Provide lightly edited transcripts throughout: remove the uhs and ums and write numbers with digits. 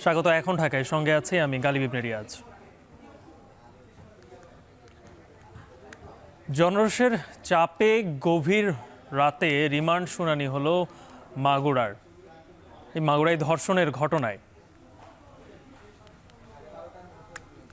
স্বাগত। এখন ঢাকায়, সঙ্গে আছি আমি গালিব ইবনে রিয়াজ। জনরোষের চাপে গভীর রাতে রিমান্ড শুনানি হলো মাগুরার। এই মাগুরায় ধর্ষণের ঘটনায়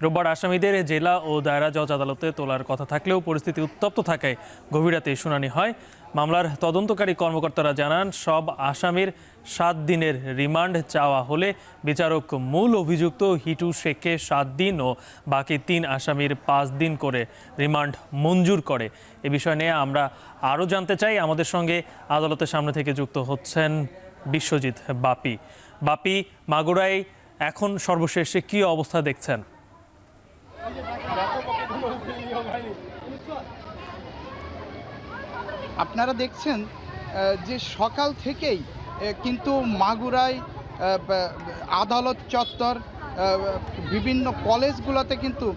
রোববার আসামিদের জেলা ও দায়রা জজ আদালতে তোলার কথা থাকলেও পরিস্থিতি উত্তপ্ত থাকায় গভীর রাতে শুনানি হয়। মামলার তদন্তকারী কর্মকর্তারা জানান, সব আসামির 7 দিনের রিমান্ড চাওয়া হলে বিচারক মূল অভিযুক্ত হিটু শেখকে 7 দিন ও বাকি 3 আসামির 5 দিন করে রিমান্ড মঞ্জুর করে। এ বিষয় নিয়ে আমরা আরও জানতে চাই। আমাদের সঙ্গে আদালতের সামনে থেকে যুক্ত হচ্ছেন বিশ্বজিৎ বাপি। বাপি, মাগুরায় এখন সর্বশেষে কী অবস্থা দেখছেন? আপনারা দেখছেন যে সকাল থেকেই কিন্তু মাগুরায় আদালত চত্বর, বিভিন্ন কলেজগুলোতে কিন্তু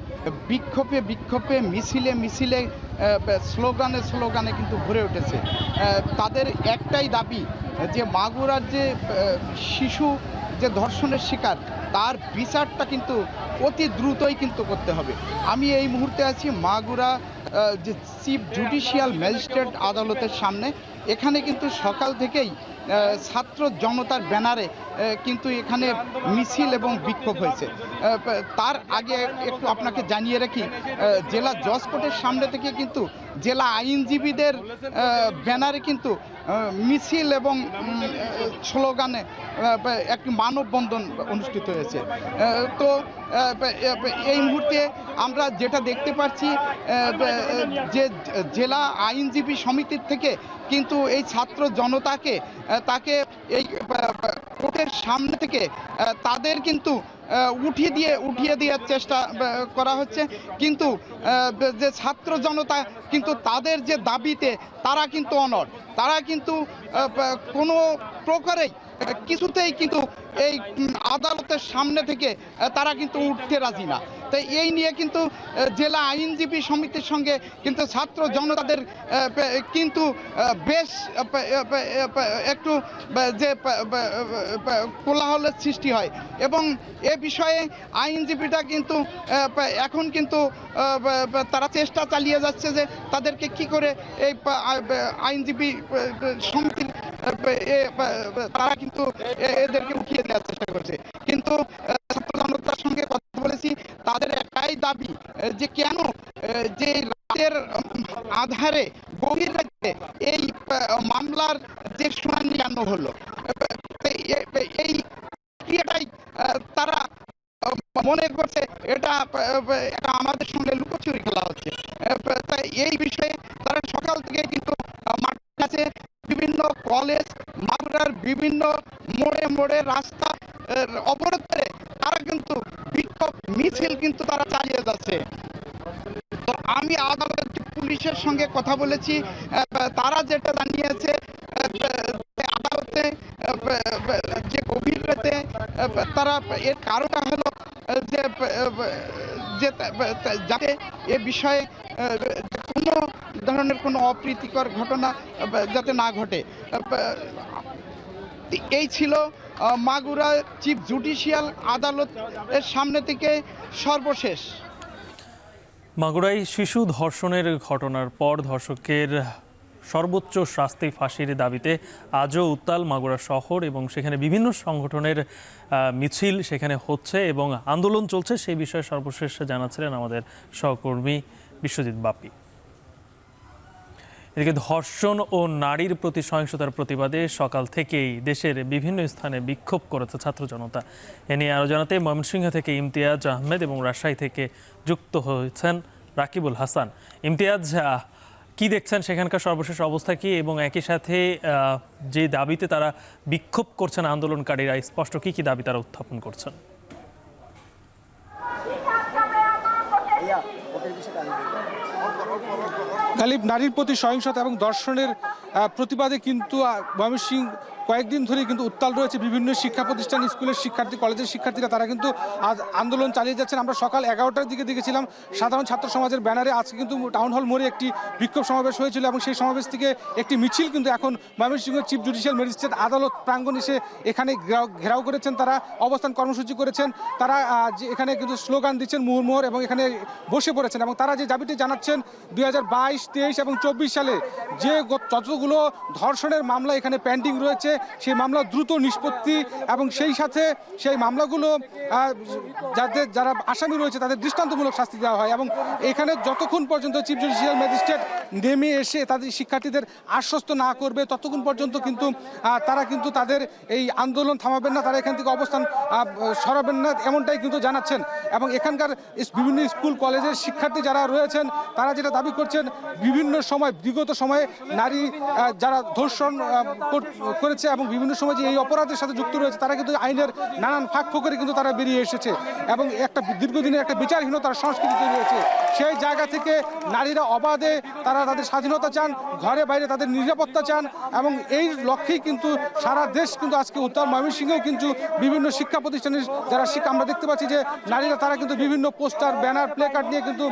বিক্ষোভে মিছিলে স্লোগানে কিন্তু ভরে উঠেছে। তাদের একটাই দাবি যে মাগুরার যে শিশু যে ধর্ষণের শিকার, তার বিচারটা কিন্তু অতি দ্রুতই কিন্তু করতে হবে। আমি এই মুহূর্তে আছি মাগুরা যে চিফ জুডিশিয়াল ম্যাজিস্ট্রেট আদালতের সামনে। এখানে কিন্তু সকাল থেকেই ছাত্র জনতার ব্যানারে কিন্তু এখানে মিছিল এবং বিক্ষোভ হয়েছে। তার আগে একটু আপনাকে জানিয়ে রাখি, জেলা জজ কোর্টের সামনে থেকে কিন্তু জেলা আইনজীবীদের ব্যানারে কিন্তু মিছিল এবং স্লোগানে একটি মানববন্ধন অনুষ্ঠিত হয়েছে। তো এই মুহূর্তে আমরা যেটা দেখতে পাচ্ছি যে জেলা আইনজীবী সমিতির থেকে কিন্তু এই ছাত্র জনতাকে তাকে এই কোর্টের সামনে থেকে তাদের কিন্তু উঠিয়ে দেওয়ার চেষ্টা করা হচ্ছে। কিন্তু যে ছাত্র জনতা কিন্তু তাদের যে দাবিতে তারা কিন্তু অনড়, তারা কিন্তু কোনো প্রকারেই কিছুতেই কিন্তু এই আদালতের সামনে থেকে তারা কিন্তু উঠতে রাজি না। তাই এই নিয়ে কিন্তু জেলা আইনজীবী সমিতির সঙ্গে কিন্তু ছাত্র জনতাদের কিন্তু বেশ একটু যে কোলাহলের সৃষ্টি হয় এবং এ বিষয়ে আইনজীবীরা কিন্তু এখন কিন্তু তারা চেষ্টা চালিয়ে যাচ্ছে যে তাদেরকে কি করে এই আইনজীবী সমিতির তারা কিন্তু এদেরকে উঠিয়ে দেওয়ার চেষ্টা করছে। কিন্তু ছাত্র জনতার সঙ্গে কথা বলেছি, তাদের একটাই দাবি যে কেন যে রাতের আধারে গভীর রাতে এই মামলার যে শুনানি কেন হলো, এই ক্রিয়াটাই তারা মনে করছে এটা আমাদের সঙ্গে লুকোচুরি খেলা হচ্ছে। তাই এই বিষয়ে তারা সকাল থেকে কিন্তু মাঠে আছে, বিভিন্ন কলেজ, মাগুরার বিভিন্ন মোড়ে রাস্তা অবরোধ করে তারা কিন্তু বিক্ষোভ মিছিল কিন্তু তারা চালিয়ে যাচ্ছে। তো আমি আদালত পুলিশের সঙ্গে কথা বলেছি, তারা যেটা জানিয়েছে আদালতে যে গভীর রাতে তারা এর কারণটা হলো যে যাতে এ বিষয়ে কোনো ধরনের কোনো অপ্রীতিকর ঘটনা যাতে না ঘটে। এই ছিল মাগুরা চিফ জুডিশিয়াল আদালতের সামনে থেকে সর্বশেষ। মাগুরায় শিশু ধর্ষণের ঘটনার পর ধর্ষকের সর্বোচ্চ শাস্তি ফাঁসির দাবিতে আজও উত্তাল মাগুরা শহর এবং সেখানে বিভিন্ন সংগঠনের মিছিল সেখানে হচ্ছে এবং আন্দোলন চলছে। সেই বিষয়ে সর্বশেষ জানাচ্ছিলেন আমাদের সহকর্মী বিশ্বজিৎ বাপি। এদিকে ধর্ষণ ও নারীর প্রতি সহিংসতার প্রতিবাদে সকাল থেকেই দেশের বিভিন্ন স্থানে বিক্ষোভ করেছে ছাত্র জনতা। এ নিয়ে আরও জানাতে ময়মনসিংহ থেকে ইমতিয়াজ আহমেদ এবং রাজশাহী থেকে যুক্ত হয়েছেন রাকিবুল হাসান। ইমতিয়াজ, কি দেখছেন সেখানকার সর্বশেষ অবস্থা কি এবং একই সাথে যে দাবিতে তারা বিক্ষোভ করছেন আন্দোলনকারীরা, স্পষ্ট কি দাবি তারা উত্থাপন করছেন? গালিব, নারীর প্রতি সহিংসতা এবং ধর্ষণের প্রতিবাদে কিন্তু ময়মনসিংহ কয়েকদিন ধরেই কিন্তু উত্তাল রয়েছে। বিভিন্ন শিক্ষা প্রতিষ্ঠান, স্কুলের শিক্ষার্থী, কলেজের শিক্ষার্থীরা তারা কিন্তু আজ আন্দোলন চালিয়ে যাচ্ছেন। আমরা সকাল 11টার দিকে দেখেছিলাম সাধারণ ছাত্র সমাজের ব্যানারে আজকে কিন্তু টাউন হল মোড়ে একটি বিক্ষোভ সমাবেশ হয়েছিল এবং সেই সমাবেশ থেকে একটি মিছিল কিন্তু এখন ময়মনসিংহ চিফ জুডিশিয়াল ম্যাজিস্ট্রেট আদালত প্রাঙ্গণ এসে এখানে ঘেরাও করেছেন। তারা অবস্থান কর্মসূচি করেছেন, তারা যে এখানে কিন্তু স্লোগান দিচ্ছেন মুহুর্মুহর এবং এখানে বসে পড়েছেন এবং তারা যে দাবিটি জানাচ্ছেন 2022, 23 এবং 24 সালে যে যতগুলো ধর্ষণের মামলা এখানে পেন্ডিং রয়েছে সেই মামলা দ্রুত নিষ্পত্তি এবং সেই সাথে সেই মামলাগুলো যারা আসামি রয়েছে তাদের দৃষ্টান্তমূলক শাস্তি দেওয়া হয় এবং এখানে যতক্ষণ পর্যন্ত চিফ জুডিশিয়াল ম্যাজিস্ট্রেট নেমে এসে তাদের শিক্ষার্থীদের আশ্বস্ত না করবে ততক্ষণ পর্যন্ত কিন্তু তারা কিন্তু তাদের এই আন্দোলন থামাবেন না, তারা এখান থেকে অবস্থান সরাবেন না, এমনটাই কিন্তু জানাচ্ছেন। এবং এখানকার বিভিন্ন স্কুল কলেজের শিক্ষার্থী যারা রয়েছেন তারা যেটা দাবি করছেন, বিভিন্ন সময় বিগত সময়ে নারী যারা ধর্ষণ করেছে এবং বিভিন্ন সময় যে এই অপরাধের সাথে যুক্ত রয়েছে তারা কিন্তু আইনের নানান ফাঁক ফোকরে কিন্তু তারা বেরিয়ে এসেছে এবং একটা দীর্ঘদিনের একটা বিচারহীনতার সংস্কৃতি তৈরি হয়েছে। সেই জায়গা থেকে নারীরা অবাধে তারা তাদের স্বাধীনতা চান, ঘরে বাইরে তাদের নিরাপত্তা চান এবং এই লক্ষ্যেই কিন্তু সারা দেশ কিন্তু আজকে উত্তর ময়মনসিংহেও কিন্তু বিভিন্ন শিক্ষা প্রতিষ্ঠানের যারা শিক্ষা আমরা দেখতে পাচ্ছি যে নারীরা তারা কিন্তু বিভিন্ন পোস্টার, ব্যানার, প্লে কার্ড নিয়ে কিন্তু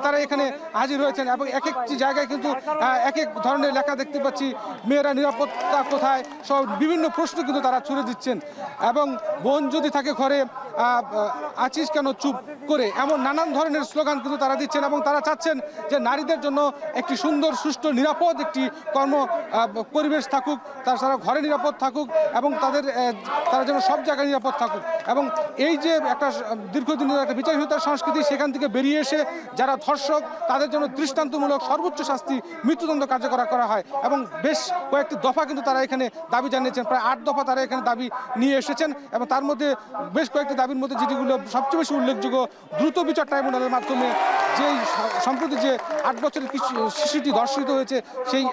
তারা এখানে হাজির হয়েছেন এবং এক একটি জায়গায় কিন্তু এক এক ধরনের লেখা দেখতে পাচ্ছি, মেয়েরা নিরাপত্তা কোথায়, সব বিভিন্ন প্রশ্ন কিন্তু তারা ছুড়ে দিচ্ছেন এবং বোন যদি থাকে ঘরে আছিস কেন চুপ করে, এমন নানান ধরনের স্লোগান কিন্তু তারা দিচ্ছেন এবং তারা চাচ্ছেন যে নারীদের জন্য একটি সুন্দর, সুষ্ঠু, নিরাপদ একটি কর্ম পরিবেশ থাকুক, তারা ঘরে নিরাপদ থাকুক এবং তারা যেন সব জায়গায় নিরাপদ থাকুক এবং এই যে একটা দীর্ঘদিনের একটা বিচারহীনতার সংস্কৃতি সেখান থেকে বেরিয়ে এসে যারা ধর্ষক তাদের জন্য দৃষ্টান্তমূলক সর্বোচ্চ শাস্তি মৃত্যুদণ্ড কার্যকর করা হয় এবং বেশ কয়েকটি দফা কিন্তু তারা এখানে দাবি জানিয়েছেন। প্রায় 8 দফা তারা এখানে দাবি নিয়ে এসেছেন এবং তার মধ্যে বেশ কয়েকটি দাবির মধ্যে যেটিগুলো সবচেয়ে বেশি উল্লেখযোগ্য, দ্রুত বিচার ট্রাইব্যুনালের মাধ্যমে যেই সম্প্রতি যে 8 বছরের শিশুটি ধর্ষিত হয়েছে সেই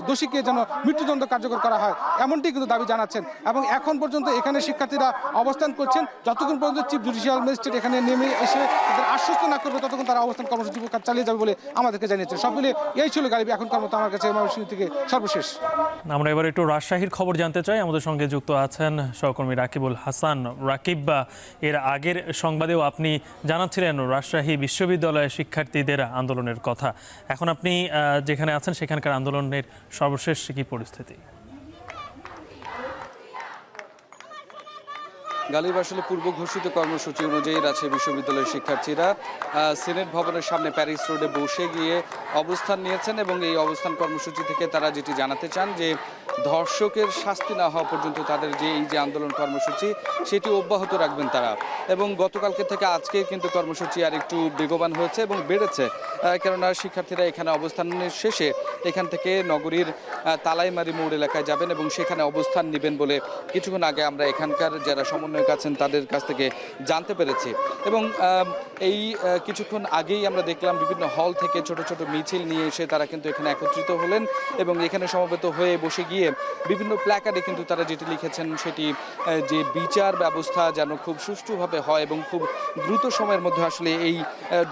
দোষীকে যেন মৃত্যুদণ্ড কার্যকর করা হয়, এমনটি কিন্তু দাবি জানাচ্ছেন এবং এখন পর্যন্ত এখানে শিক্ষার্থীরা অবস্থান করছেন। যতক্ষণ পর্যন্ত চিফ জুডিশিয়াল ম্যাজিস্ট্রেট এখানে নেমে এসে তাদের আশ্বস্ত না করবে ততক্ষণ তারা অবস্থান কর্মসূচি চালিয়ে যাবে বলে আমাদেরকে জানিয়েছেন। সব মিলে এই ছিল গালিব এখনকার মতো আমার কাছে ময়মনসিংহ থেকে সর্বশেষ। আমরা এবার একটু রাজশাহীর খবর জানতে চাই। আমাদের সঙ্গে যুক্ত আছেন সহকর্মী রাকিবুল হাসান। রাকিব, এর আগের সংবাদেও আপনি জানাচ্ছিলেন রাজশাহী বিশ্ববিদ্যালয়ের শিক্ষার্থীদের আন্দোলনের কথা। এখন আপনি যেখানে আছেন সেখানকার আন্দোলনের সর্বশেষ কি পরিস্থিতি? গালিব, আসলে পূর্ব ঘোষিত কর্মসূচি অনুযায়ী রাজশাহী বিশ্ববিদ্যালয়ের শিক্ষার্থীরা সিনেট ভবনের সামনে প্যারিস রোডে বসে গিয়ে অবস্থান নিয়েছেন এবং এই অবস্থান কর্মসূচি থেকে তারা যেটি জানাতে চান যে ধর্ষকের শাস্তি না হওয়া পর্যন্ত তাদের যে এই যে আন্দোলন কর্মসূচি সেটি অব্যাহত রাখবেন তারা। এবং গতকালকে থেকে আজকে কিন্তু কর্মসূচি আর একটু বেগবান হয়েছে এবং বেড়েছে, কেননা শিক্ষার্থীরা এখানে অবস্থানের শেষে এখান থেকে নগরীর তালাইমারি মোড় এলাকায় যাবেন এবং সেখানে অবস্থান নেবেন বলে কিছুক্ষণ আগে আমরা এখানকার যারা সমন্বয়ক আছেন তাদের কাছ থেকে জানতে পেরেছি। এবং এই কিছুক্ষণ আগেই আমরা দেখলাম বিভিন্ন হল থেকে ছোট ছোট মিছিল নিয়ে এসে তারা কিন্তু এখানে একত্রিত হলেন এবং এখানে সমবেত হয়ে বসে গিয়ে বিভিন্ন প্ল্যাকার্ডে কিন্তু তারা যেটি লিখেছেন সেটি যে বিচার ব্যবস্থা যেন খুব সুষ্ঠুভাবে হয় এবং খুব দ্রুত সময়ের মধ্যে আসলে এই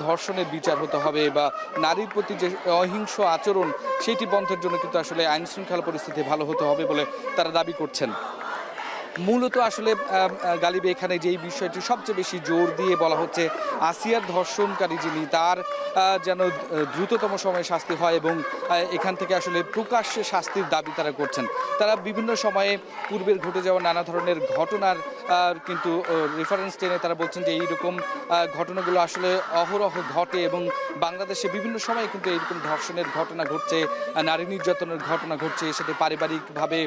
ধর্ষণের বিচার হতে হবে বা নারীর প্রতি যে অহিংস আচরণ সেটি বন্ধের জন্য কিন্তু আসলে আইন শৃঙ্খলা পরিস্থিতি ভালো হতে হবে বলে তারা দাবি করছেন। মূলত আসলে গালিবে এখানে যেই বিষয়টি সবচেয়ে বেশি জোর দিয়ে বলা হচ্ছে আসিয়ার ধর্ষণকারী যিনি তার যেন দ্রুততম সময়ে শাস্তি হয় এবং এখান থেকে আসলে প্রকাশ্যে শাস্তির দাবি তারা করছেন। তারা বিভিন্ন সময়ে পূর্বের ঘটে যাওয়া নানা ধরনের ঘটনার কিন্তু রেফারেন্স টেনে তারা বলছেন যে এইরকম ঘটনাগুলো আসলে অহরহ ঘটে এবং বাংলাদেশে বিভিন্ন সময়ে কিন্তু এইরকম ধর্ষণের ঘটনা ঘটছে, নারী নির্যাতনের ঘটনা ঘটছে, সাথে পারিবারিকভাবে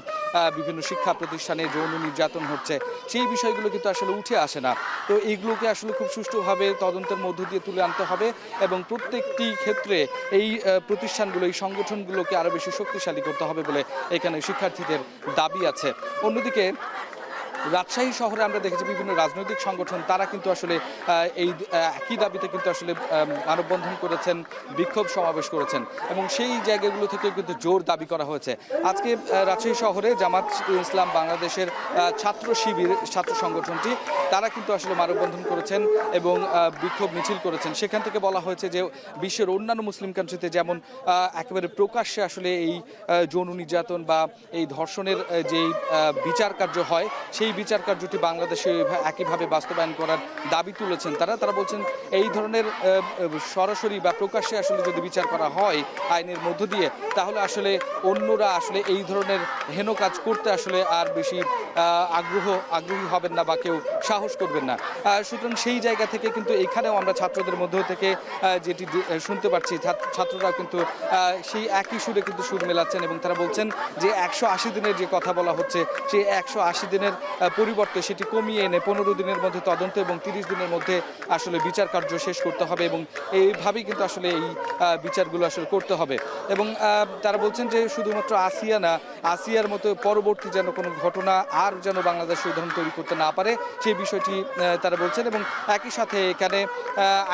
বিভিন্ন শিক্ষা প্রতিষ্ঠানে যৌন নির্যাতন হচ্ছে, সেই বিষয়গুলো কিন্তু আসলে উঠে আসে না। তো এইগুলোকে আসলে খুব সুষ্ঠুভাবে তদন্তের মধ্য দিয়ে তুলে আনতে হবে এবং প্রত্যেকটি ক্ষেত্রে এই প্রতিষ্ঠানগুলো, এই সংগঠনগুলোকে আরও বেশি শক্তিশালী করতে হবে বলে এখানে শিক্ষার্থীদের দাবি আছে। অন্যদিকে রাজশাহী শহরে আমরা দেখেছি বিভিন্ন রাজনৈতিক সংগঠন তারা কিন্তু আসলে এই একই দাবিতে কিন্তু আসলে মানববন্ধন করেছেন, বিক্ষোভ সমাবেশ করেছেন এবং সেই জায়গাগুলো থেকে কিন্তু জোর দাবি করা হয়েছে। আজকে রাজশাহী শহরে জামাত ইসলাম বাংলাদেশের ছাত্র শিবির ছাত্র সংগঠনটি তারা কিন্তু আসলে মানববন্ধন করেছেন এবং বিক্ষোভ মিছিল করেছেন। সেখান থেকে বলা হয়েছে যে বিশ্বের অন্যান্য মুসলিম কান্ট্রিতে যেমন একেবারে প্রকাশ্যে আসলে এই যৌন নির্যাতন বা এই ধর্ষণের যেই বিচার কার্য হয় সেই বিচার কার্যটি বাংলাদেশে একইভাবে বাস্তবায়ন করার দাবি তুলেছেন। তারা বলছেন এই ধরনের সরাসরি বা প্রকাশ্যে আসলে যদি বিচার করা হয় আইনের মধ্য দিয়ে তাহলে আসলে অন্যরা আসলে এই ধরনের হেন কাজ করতে আসলে আর বেশি আগ্রহী হবেন না বা কেউ সাহস করবেন না। সুতরাং সেই জায়গা থেকে কিন্তু এখানেও আমরা ছাত্রদের মধ্য থেকে যেটি শুনতে পাচ্ছি ছাত্ররা কিন্তু সেই একই সুরে কিন্তু সুর মেলাচ্ছেন এবং তারা বলছেন যে 180 দিনের যে কথা বলা হচ্ছে সেই 180 দিনের পরিবর্তে সেটি কমিয়ে এনে 15 দিনের মধ্যে তদন্ত এবং 30 দিনের মধ্যে আসলে বিচার কার্য শেষ করতে হবে এবং এইভাবেই কিন্তু আসলে এই বিচারগুলো আসলে করতে হবে। এবং তারা বলছেন যে শুধুমাত্র আসিয়া না, আসিয়ার মতো পরবর্তী যেন কোনো ঘটনা আর যেন বাংলাদেশ উদাহরণ তৈরি করতে না পারে সেই বিষয়টি তারা বলছেন। এবং একই সাথে এখানে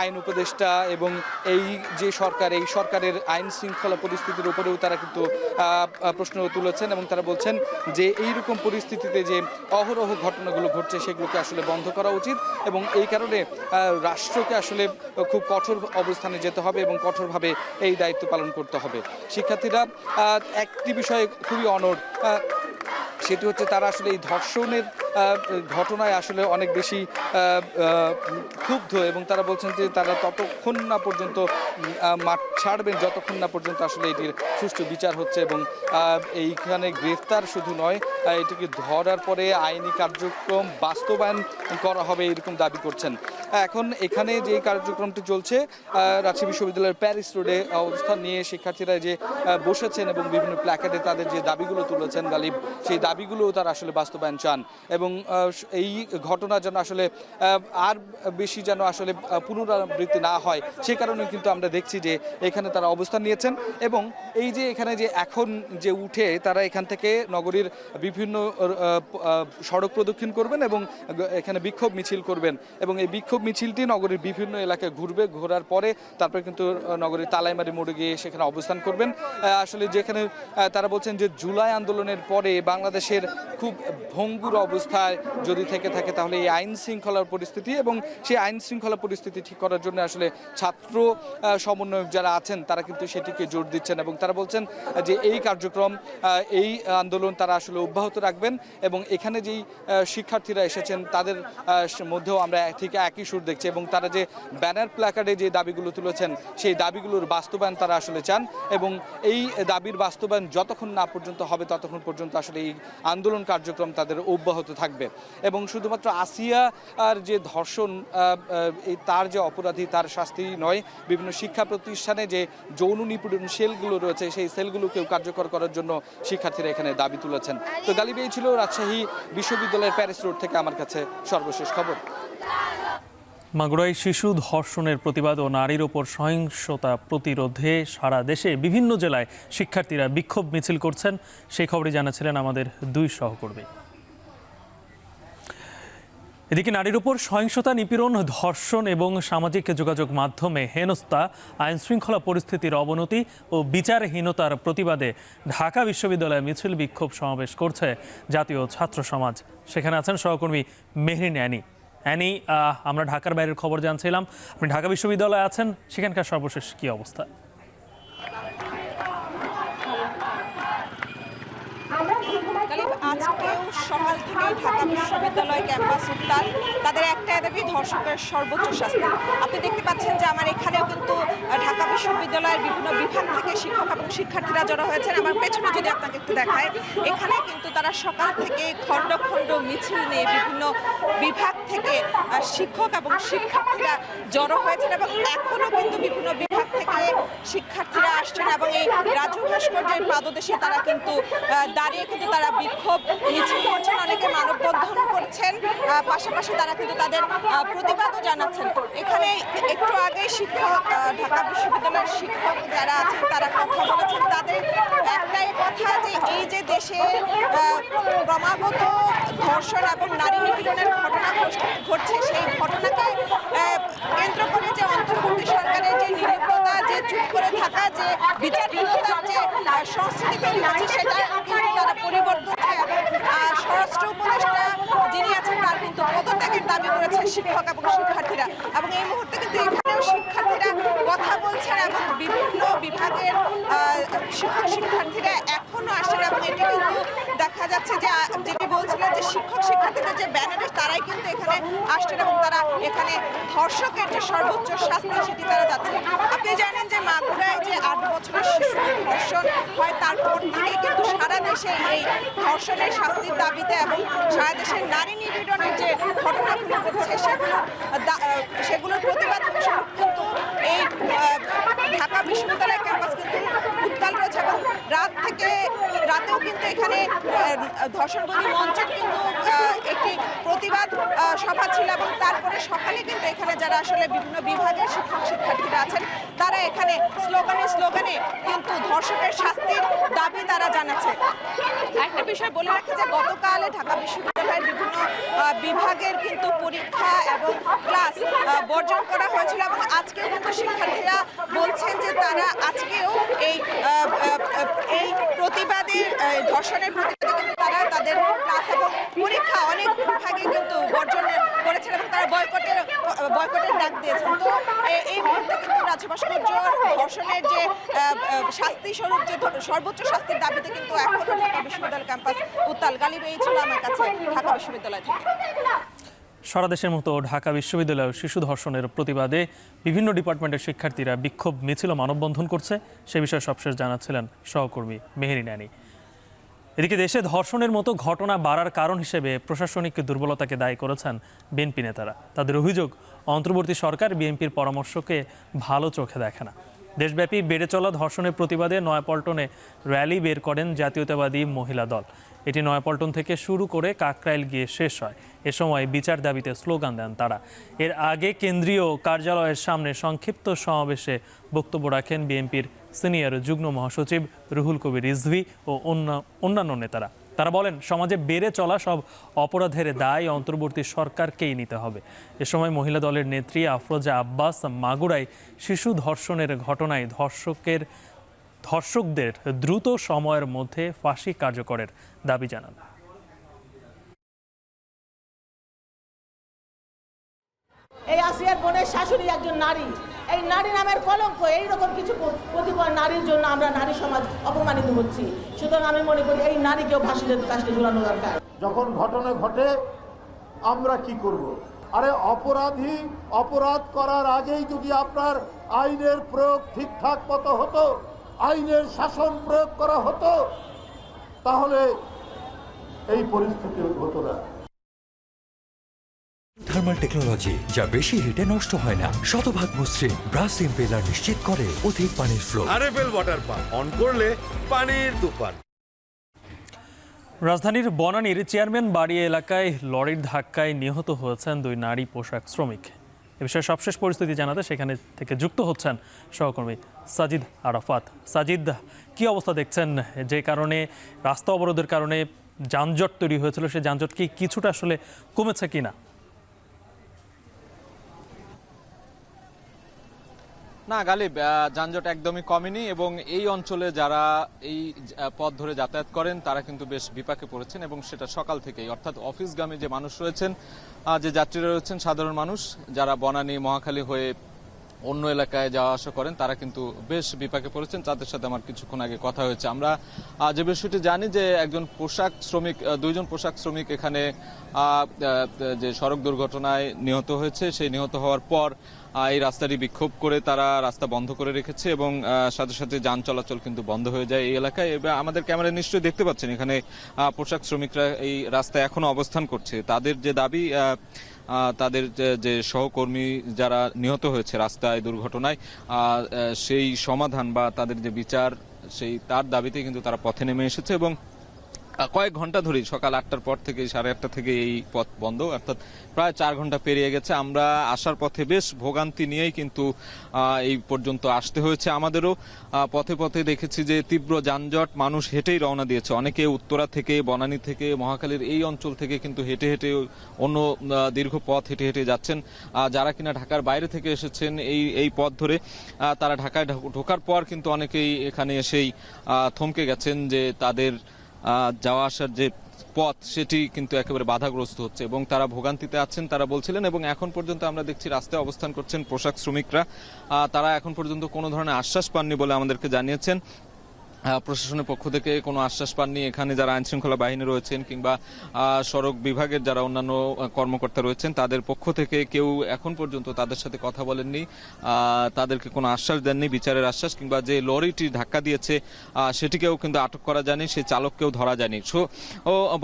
আইন উপদেষ্টা এবং এই যে সরকার এই সরকারের আইন শৃঙ্খলা পরিস্থিতির উপরেও তারা কিন্তু প্রশ্ন তুলেছেন এবং তারা বলছেন যে এইরকম পরিস্থিতিতে যে অহরহ ঘটনাগুলো ঘটছে সেগুলোকে আসলে বন্ধ করা উচিত এবং এই কারণে রাষ্ট্রকে আসলে খুব কঠোর অবস্থানে যেতে হবে এবং কঠোরভাবে এই দায়িত্ব পালন করতে হবে। শিক্ষার্থীরা একটি বিষয়ে খুবই অনড়, সেটি হচ্ছে তারা আসলে এই ধর্ষণের ঘটনায় আসলে অনেক বেশি ক্ষুব্ধ এবং তারা বলছেন যে তারা ততক্ষণ না পর্যন্ত মাঠ ছাড়বেন যতক্ষণ না পর্যন্ত আসলে এটির সুষ্ঠু বিচার হচ্ছে এবং এইখানে গ্রেফতার শুধু নয় এটিকে ধরার পরে আইনি কার্যক্রম বাস্তবায়ন করা হবে এরকম দাবি করছেন। এখন এখানে যে কার্যক্রমটি চলছে রাজশাহী বিশ্ববিদ্যালয়ের প্যারিস রোডে অবস্থান নিয়ে শিক্ষার্থীরা যে বসেছেন এবং বিভিন্ন প্ল্যাকার্ডে তাদের যে দাবিগুলো তুলেছেন গালিব সেই দাবিগুলোও তারা আসলে বাস্তবায়ন চান এবং এই ঘটনা যেন আসলে আর বেশি যেন আসলে পুনরাবৃত্তি না হয় সে কারণে কিন্তু আমরা দেখছি যে এখানে তারা অবস্থান নিয়েছেন এবং এই যে এখানে যে এখন যে উঠে তারা এখান থেকে নগরীর বিভিন্ন সড়ক প্রদক্ষিণ করবেন এবং এখানে বিক্ষোভ মিছিল করবেন এবং এই বিক্ষোভ মিছিলটি নগরীর বিভিন্ন এলাকায় ঘুরবে, ঘোরার পরে তারপরে কিন্তু নগরীর তালাইমারি মোড়ে গিয়ে সেখানে অবস্থান করবেন। আসলে যেখানে তারা বলছেন যে জুলাই আন্দোলনের পরে বাংলাদেশের খুব ভঙ্গুর অবস্থায় যদি থেকে থাকে তাহলে এই আইন শৃঙ্খলার পরিস্থিতি এবং সেই আইন শৃঙ্খলা পরিস্থিতি ঠিক করার জন্য আসলে ছাত্র সমন্বয়ক যারা আছেন তারা কিন্তু সেটিকে জোর দিচ্ছেন এবং তারা বলছেন যে এই কার্যক্রম এই আন্দোলন তারা আসলে অব্যাহত রাখবেন এবং এখানে যেই শিক্ষার্থীরা এসেছেন তাদের মধ্যেও আমরা ঠিক একই সুর দেখছি এবং তারা যে ব্যানার প্ল্যাকার্ডে যে দাবিগুলো তুলেছেন সেই দাবিগুলোর বাস্তবায়ন তারা আসলে চান এবং এই দাবির বাস্তবায়ন যতক্ষণ না পর্যন্ত হবে ততক্ষণ পর্যন্ত আসলে এই আন্দোলন কার্যক্রম তাদের অব্যাহত থাকবে। এবং শুধুমাত্র আসিয়া আর যে ধর্ষণ তার যে অপরাধী তার শাস্তি নয়, বিভিন্ন শিক্ষা প্রতিষ্ঠানে যে যৌন নিপীড়ন সেলগুলো রয়েছে সেই সেলগুলোকেও কার্যকর করার জন্য শিক্ষার্থীরা এখানে দাবি তুলেছেন। তো গালিব এই ছিল রাজশাহী বিশ্ববিদ্যালয়ের প্যারিস রোড থেকে আমার কাছে সর্বশেষ খবর। মাগুরায় শিশু ধর্ষণের প্রতিবাদ ও নারীর ওপর সহিংসতা প্রতিরোধে সারা দেশে বিভিন্ন জেলায় শিক্ষার্থীরা বিক্ষোভ মিছিল করছেন, সেই খবরই জানাচ্ছিলেন আমাদের দুই সহকর্মী। এদিকে নারীর উপর সহিংসতা, নিপীড়ন, ধর্ষণ এবং সামাজিক যোগাযোগ মাধ্যমে হেনস্থা, আইনশৃঙ্খলা পরিস্থিতির অবনতি ও বিচারহীনতার প্রতিবাদে ঢাকা বিশ্ববিদ্যালয়ে মিছিল বিক্ষোভ সমাবেশ করছে জাতীয় ছাত্র সমাজ। সেখানে আছেন সহকর্মী মেহরিন অ্যানি। অ্যানি, আমরা ঢাকার বাইরের খবর জানছিলাম, আপনি ঢাকা বিশ্ববিদ্যালয়ে আছেন, সেখানকার সর্বশেষ কী অবস্থা? আজকেও সকাল থেকেই ঢাকা বিশ্ববিদ্যালয় ক্যাম্পাস উত্তাল। তাদের একটা দাবি ধর্ষকের সর্বোচ্চ শাস্তি। আপনি দেখতে পাচ্ছেন যে আমার এখানেও কিন্তু ঢাকা বিশ্ববিদ্যালয়ের বিভিন্ন বিভাগ থেকে শিক্ষক এবং শিক্ষার্থীরা জড়ো হয়েছেন। আমার পেছনে যদি আপনাকে একটু দেখায়, এখানে কিন্তু তারা সকাল থেকে খণ্ড খণ্ড মিছিল নিয়ে বিভিন্ন বিভাগ থেকে শিক্ষক এবং শিক্ষার্থীরা জড়ো হয়েছেন এবং এখনও কিন্তু বিভিন্ন বিভাগ থেকে শিক্ষার্থীরা আসছেন এবং এই রাজু ভাস্কর্যের পাদদেশে তারা কিন্তু দাঁড়িয়ে কিন্তু তারা বিক্ষোভ মিছিল করছেন, অনেকে মানববন্ধন করছেন, পাশাপাশি তারা কিন্তু কিন্তু তাদের প্রতিবাদও জানাচ্ছেন। এখানে একটু আগে শিক্ষক, ঢাকা বিশ্ববিদ্যালয়ের শিক্ষক যারা আছেন তারা কথা বলেছেন। তাদের একটাই কথা যে এই যে দেশে ক্রমাগত ধর্ষণ এবং নারী নিপীড়নের ঘটনা ঘটছে, সেই ঘটনাকে কেন্দ্র করে যে অন্তর্বর্তী সরকারের যে নিরবতা, যে চুপ করে থাকা, যে বিচারহীনতার যে সংস্কৃতি তৈরি হচ্ছে, সেটা কিন্তু তারা পরিবর্তন চায়। স্বরাষ্ট্র উপদেষ্টা যিনি আছেন তার কিন্তু পদত্যাগের দাবি করেছে শিক্ষক এবং শিক্ষার্থীরা, এবং এই মুহূর্তে কিন্তু এখানেও শিক্ষার্থীরা কথা বলছেন এবং বিভিন্ন বিভাগের শিক্ষক শিক্ষার্থীরা এখনো আসেন। এবং এটি কিন্তু দেখা যাচ্ছে যে যেটি বলছিলেন যে শিক্ষক শিক্ষার্থীদের যে ব্যানারে তারাই কিন্তু এখানে আসছেন এবং তারা এখানে ধর্ষকের যে সর্বোচ্চ শাস্তি সেটি তারা যাচ্ছে। আপনি জানেন যে মাগুরায় যে 8 বছরের শিশু ধর্ষণ হয়, তারপর থেকেই কিন্তু সারা দেশে এই ধর্ষণের শাস্তির দাবিতে এবং সারা দেশের নারী নিপীড়নের যে ঘটনাগুলো ঘটছে সেগুলোর প্রতিবাদ স্বরূপ কিন্তু এই ঢাকা বিশ্ববিদ্যালয় ক্যাম্পাস কিন্তু উত্তাল রয়েছে। এবং রাতেও কিন্তু এখানে ধর্ষণবিরোধী মঞ্চের কিন্তু একটি প্রতিবাদ সভা ছিল, এবং তারপরে সকালে কিন্তু এখানে যারা আসলে বিভিন্ন বিভাগের শিক্ষক শিক্ষার্থীরা আছেন তারা এখানে স্লোগানে কিন্তু ধর্ষকের শাস্তির দাবি তারা জানাচ্ছে। একটা বিষয় বলে রাখি যে গতকালে ঢাকা বিশ্ববিদ্যালয়ের বিভিন্ন বিভাগের কিন্তু পরীক্ষা এবং ক্লাস বর্জন করা হয়েছিল, এবং আজকেও কিন্তু শিক্ষার্থীরা বলছেন যে তারা আজকেও এই প্রতিবাদের ধর্ষণের প্রতিবাদে কিন্তু তারা তাদের ক্লাস এবং পরীক্ষা অনেক বিভাগে কিন্তু বর্জন করেছেন এবং তারা বয়কটের ডাক দিয়েছেন। তো এই মুহূর্তে কিন্তু রাজ্য ভাস্কর্য ধর্ষণের যে শাস্তি স্বরূপ যে সর্বোচ্চ শাস্তির দাবিতে কিন্তু এখনো ঢাকা বিশ্ববিদ্যালয় ক্যাম্পাস উত্তাল। গালিব, এই ছিল আমার কাছে ঢাকা বিশ্ববিদ্যালয় থেকে। সারা দেশের মতো ঢাকা বিশ্ববিদ্যালয়ে শিশু ধর্ষণের প্রতিবাদে বিভিন্ন ডিপার্টমেন্টের শিক্ষার্থীরা বিক্ষোভ মিছিল ও মানববন্ধন করছে, সে বিষয়ে সবশেষ জানাচ্ছিলেন সহকর্মী মেহেরি নানি। এদিকে দেশে ধর্ষণের মতো ঘটনা বাড়ার কারণ হিসেবে প্রশাসনিক দুর্বলতাকে দায়ী করেছেন বিএনপি নেতারা। তাদের অভিযোগ, অন্তর্বর্তী সরকার বিএনপির পরামর্শকে ভালো চোখে দেখে না। দেশব্যাপী বেড়ে চলা ধর্ষণের প্রতিবাদে নয়াপল্টনে র্যালি বের করেন জাতীয়তাবাদী মহিলা দল। এটি নয়াপল্টন থেকে শুরু করে কাকরাইল গিয়ে শেষ হয়। এ সময় বিচার দাবিতে স্লোগান দেন তারা। এর আগে কেন্দ্রীয় কার্যালয়ের সামনে সংক্ষিপ্ত সমাবেশে বক্তব্য রাখেন বিএনপির সিনিয়র যুগ্ম মহাসচিব রুহুল কবির রিজভী ও অন্যান্য নেতারা। তারা বলেন, সমাজে বেড়ে চলা সব অপরাধের দায় অন্তর্বর্তী সরকারকেই নিতে হবে। এ সময় মহিলা দলের নেত্রী আফরোজা আব্বাস মাগুরায় শিশু ধর্ষণের ঘটনায় ধর্ষকদের দ্রুত সময়ের মধ্যে ফাঁসি কার্যকরের দাবি জানান। এই আসিয়ার বোনের শাশুড়ি একজন নারী, এই নারী নামের কলঙ্ক। এইরকম কিছু কতিপয় নারীর জন্য আমরা নারী সমাজ অপমানিত হচ্ছি। সুতরাং আমি মনে করি এই নারীকেও ফাঁসিতে কাছে ঝুলানো দরকার। যখন ঘটনা ঘটে আমরা কি করব? আরে অপরাধী অপরাধ করার আগেই যদি আপনার আইনের প্রয়োগ ঠিকঠাক মতো হতো, আইনের শাসন প্রয়োগ করা হতো, তাহলে এই পরিস্থিতি হতো না। থার্মাল টেকনোলজি, যা বেশি হিটে নষ্ট হয় না, শতভাগ মসৃণ, ব্রাশ ইম্পেলার নিশ্চিত করে অধিক পানির flow. RFL water pump on করলে পানির তুফান। রাজধানীর বনানীর চেয়ারম্যান বাড়ি এলাকায় লরির ধাক্কায় নিহত হয়েছেন 2 নারী পোশাক শ্রমিক। এ বিষয়ে সবশেষ পরিস্থিতি জানাতে সেখানে থেকে যুক্ত হচ্ছেন সহকর্মী সাজিদ আরাফাত। সাজিদ, কি অবস্থা দেখছেন? যে কারণে রাস্তা অবরোধের কারণে যানজট তৈরি হয়েছিল, সে যানজট কি কিছুটা আসলে কমেছে কিনা? না গালিব, যানজট একদমই কমেনি এবং এই অঞ্চলে যারা এই পথ ধরে যাতায়াত করেন তারা কিন্তু বেশ বিপাকে পড়েছেন, এবং সেটা সকাল থেকেই। অর্থাৎ অফিসগামী যে মানুষ রয়েছেন, যে যাত্রীরা রয়েছেন, সাধারণ মানুষ যারা বনানী মহাখালী হয়ে অন্য এলাকায় যাওয়া আসা করেন, তারা কিন্তু বেশ বিপাকে পড়েছেন। তাদের সাথে আমার কিছুক্ষণ আগে কথা হয়েছে। আমরা যে বিষয়টি জানি যে একজন পোশাক শ্রমিক, 2 জন পোশাক শ্রমিক এখানে যে সড়ক দুর্ঘটনায় নিহত হয়েছে, সেই নিহত হওয়ার পর এই রাস্তাটি বিক্ষোভ করে তারা রাস্তা বন্ধ করে রেখেছে এবং সাথে সাথে যান চলাচল কিন্তু বন্ধ হয়ে যায় এই এলাকায়। এবার আমাদের ক্যামেরায় নিশ্চয়ই দেখতে পাচ্ছেন এখানে পোশাক শ্রমিকরা এই রাস্তায় এখনো অবস্থান করছে। তাদের যে দাবি, তাদের যে সহকর্মী যারা নিহত হয়েছে রাস্তায় দুর্ঘটনায়, সেই সমাধান বা তাদের যে বিচার, তার দাবিতে কিন্তু তারা পথে নেমে এসেছে এবং কয়েক ঘন্টা ধরেই সকাল 8টার পর থেকে 8:30 থেকে এই পথ বন্ধ, অর্থাৎ প্রায় 4 ঘন্টা পেরিয়ে গেছে। আমরা আসার পথে বেশ ভোগান্তি নিয়েই কিন্তু এই পর্যন্ত আসতে হয়েছে আমাদেরও। পথে পথে দেখেছি যে তীব্র যানজট, মানুষ হেঁটেই রওনা দিয়েছে। অনেকে উত্তরা থেকে, বনানী থেকে, মহাখালীর এই অঞ্চল থেকে কিন্তু হেঁটে হেঁটে অন্য দীর্ঘ পথ হেঁটে হেঁটে যাচ্ছেন। যারা কিনা ঢাকার বাইরে থেকে এসেছেন এই পথ ধরে, তারা ঢাকায় ঢোকার পর কিন্তু অনেকেই এখানে এসেই থমকে গেছেন যে তাদের যাওয়া আসার যে পথ সেটি কিন্তু একেবারে বাধাগ্রস্ত হচ্ছে এবং তারা ভোগান্তিতে আছেন তারা বলছিলেন। এবং এখন পর্যন্ত আমরা দেখছি রাস্তায় অবস্থান করছেন পোশাক শ্রমিকরা। তারা এখন পর্যন্ত কোনো ধরনের আশ্বাস পাননি বলে আমাদেরকে জানিয়েছেন। প্রশাসনের পক্ষ থেকে কোনো আশ্বাস পাননি। এখানে যারা আইনশৃঙ্খলা বাহিনী রয়েছেন কিংবা সড়ক বিভাগের যারা অন্যান্য কর্মকর্তা রয়েছেন তাদের পক্ষ থেকে কেউ এখন পর্যন্ত তাদের সাথে কথা বলেননি, তাদেরকে কোনো আশ্বাস দেননি, বিচারের আশ্বাস কিংবা যে লরিটি ধাক্কা দিয়েছে সেটিকেও কিন্তু আটক করা যায়নি, সেই চালককেও ধরা যায়নি।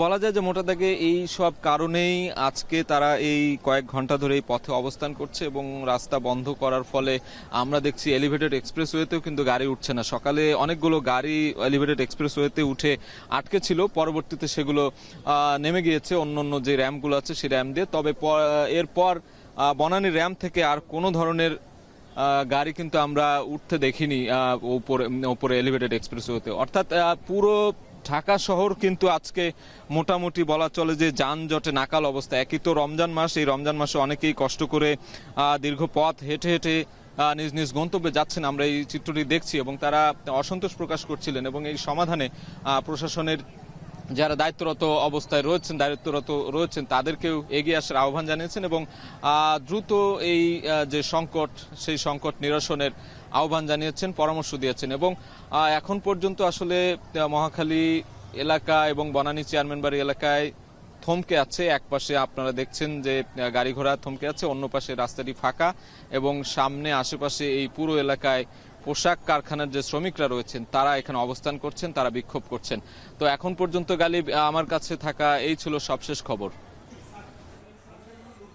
বলা যায় যে মোটা দাগে এই সব কারণেই আজকে তারা এই কয়েক ঘন্টা ধরে এই পথে অবস্থান করছে এবং রাস্তা বন্ধ করার ফলে আমরা দেখছি এলিভেটেড এক্সপ্রেসওয়েতেও কিন্তু গাড়ি উঠছে না। সকালে অনেকগুলো গাড়ি এলিভেটেড এক্সপ্রেসওয়েতে উঠে আটকে ছিল, পরবর্তীতে সেগুলো নেমে গিয়েছে অন্য যে র্যাম্পগুলো আছে সেই র্যাম্প দিয়ে। তবে এরপর বনানী র্যাম্প থেকে আর কোনো ধরনের গাড়ি কিন্তু আমরা উঠতে দেখিনি উপরে এলিভেটেড এক্সপ্রেসওয়েতে। অর্থাৎ পুরো ঢাকা শহর কিন্তু আজকে মোটামুটি বলা চলে যে যানজটে নাকাল অবস্থা। একই তো রমজান মাস, এই রমজান মাসে অনেকেই কষ্ট করে দীর্ঘ পথ হেঁটে হেঁটে নিজ নিজ গন্তব্যে যাচ্ছেন, আমরা এই চিত্রটি দেখছি এবং তারা অসন্তোষ প্রকাশ করছিলেন এবং এই সমাধানে প্রশাসনের যারা দায়িত্বরত অবস্থায় রয়েছেন তাদেরকেও এগিয়ে আসার আহ্বান জানিয়েছেন এবং দ্রুত এই যে সংকট সেই সংকট নিরসনের আহ্বান জানিয়েছেন, পরামর্শ দিয়েছেন। এবং এখন পর্যন্ত আসলে মহাখালী এলাকা এবং বনানী চেয়ারম্যান বাড়ি এলাকায় থমকে আছে। এক পাশে আপনারা দেখছেন যে গাড়ি ঘোড়া থমকে আছে, অন্য পাশে রাস্তাটি ফাঁকা এবং সামনে আশেপাশে এই পুরো এলাকায় পোশাক কারখানার যে শ্রমিকরা রয়েছেন তারা এখানে অবস্থান করছেন, তারা বিক্ষোভ করছেন। তো এখন পর্যন্ত গালিব আমার কাছে থাকা এই ছিল সবশেষ খবর।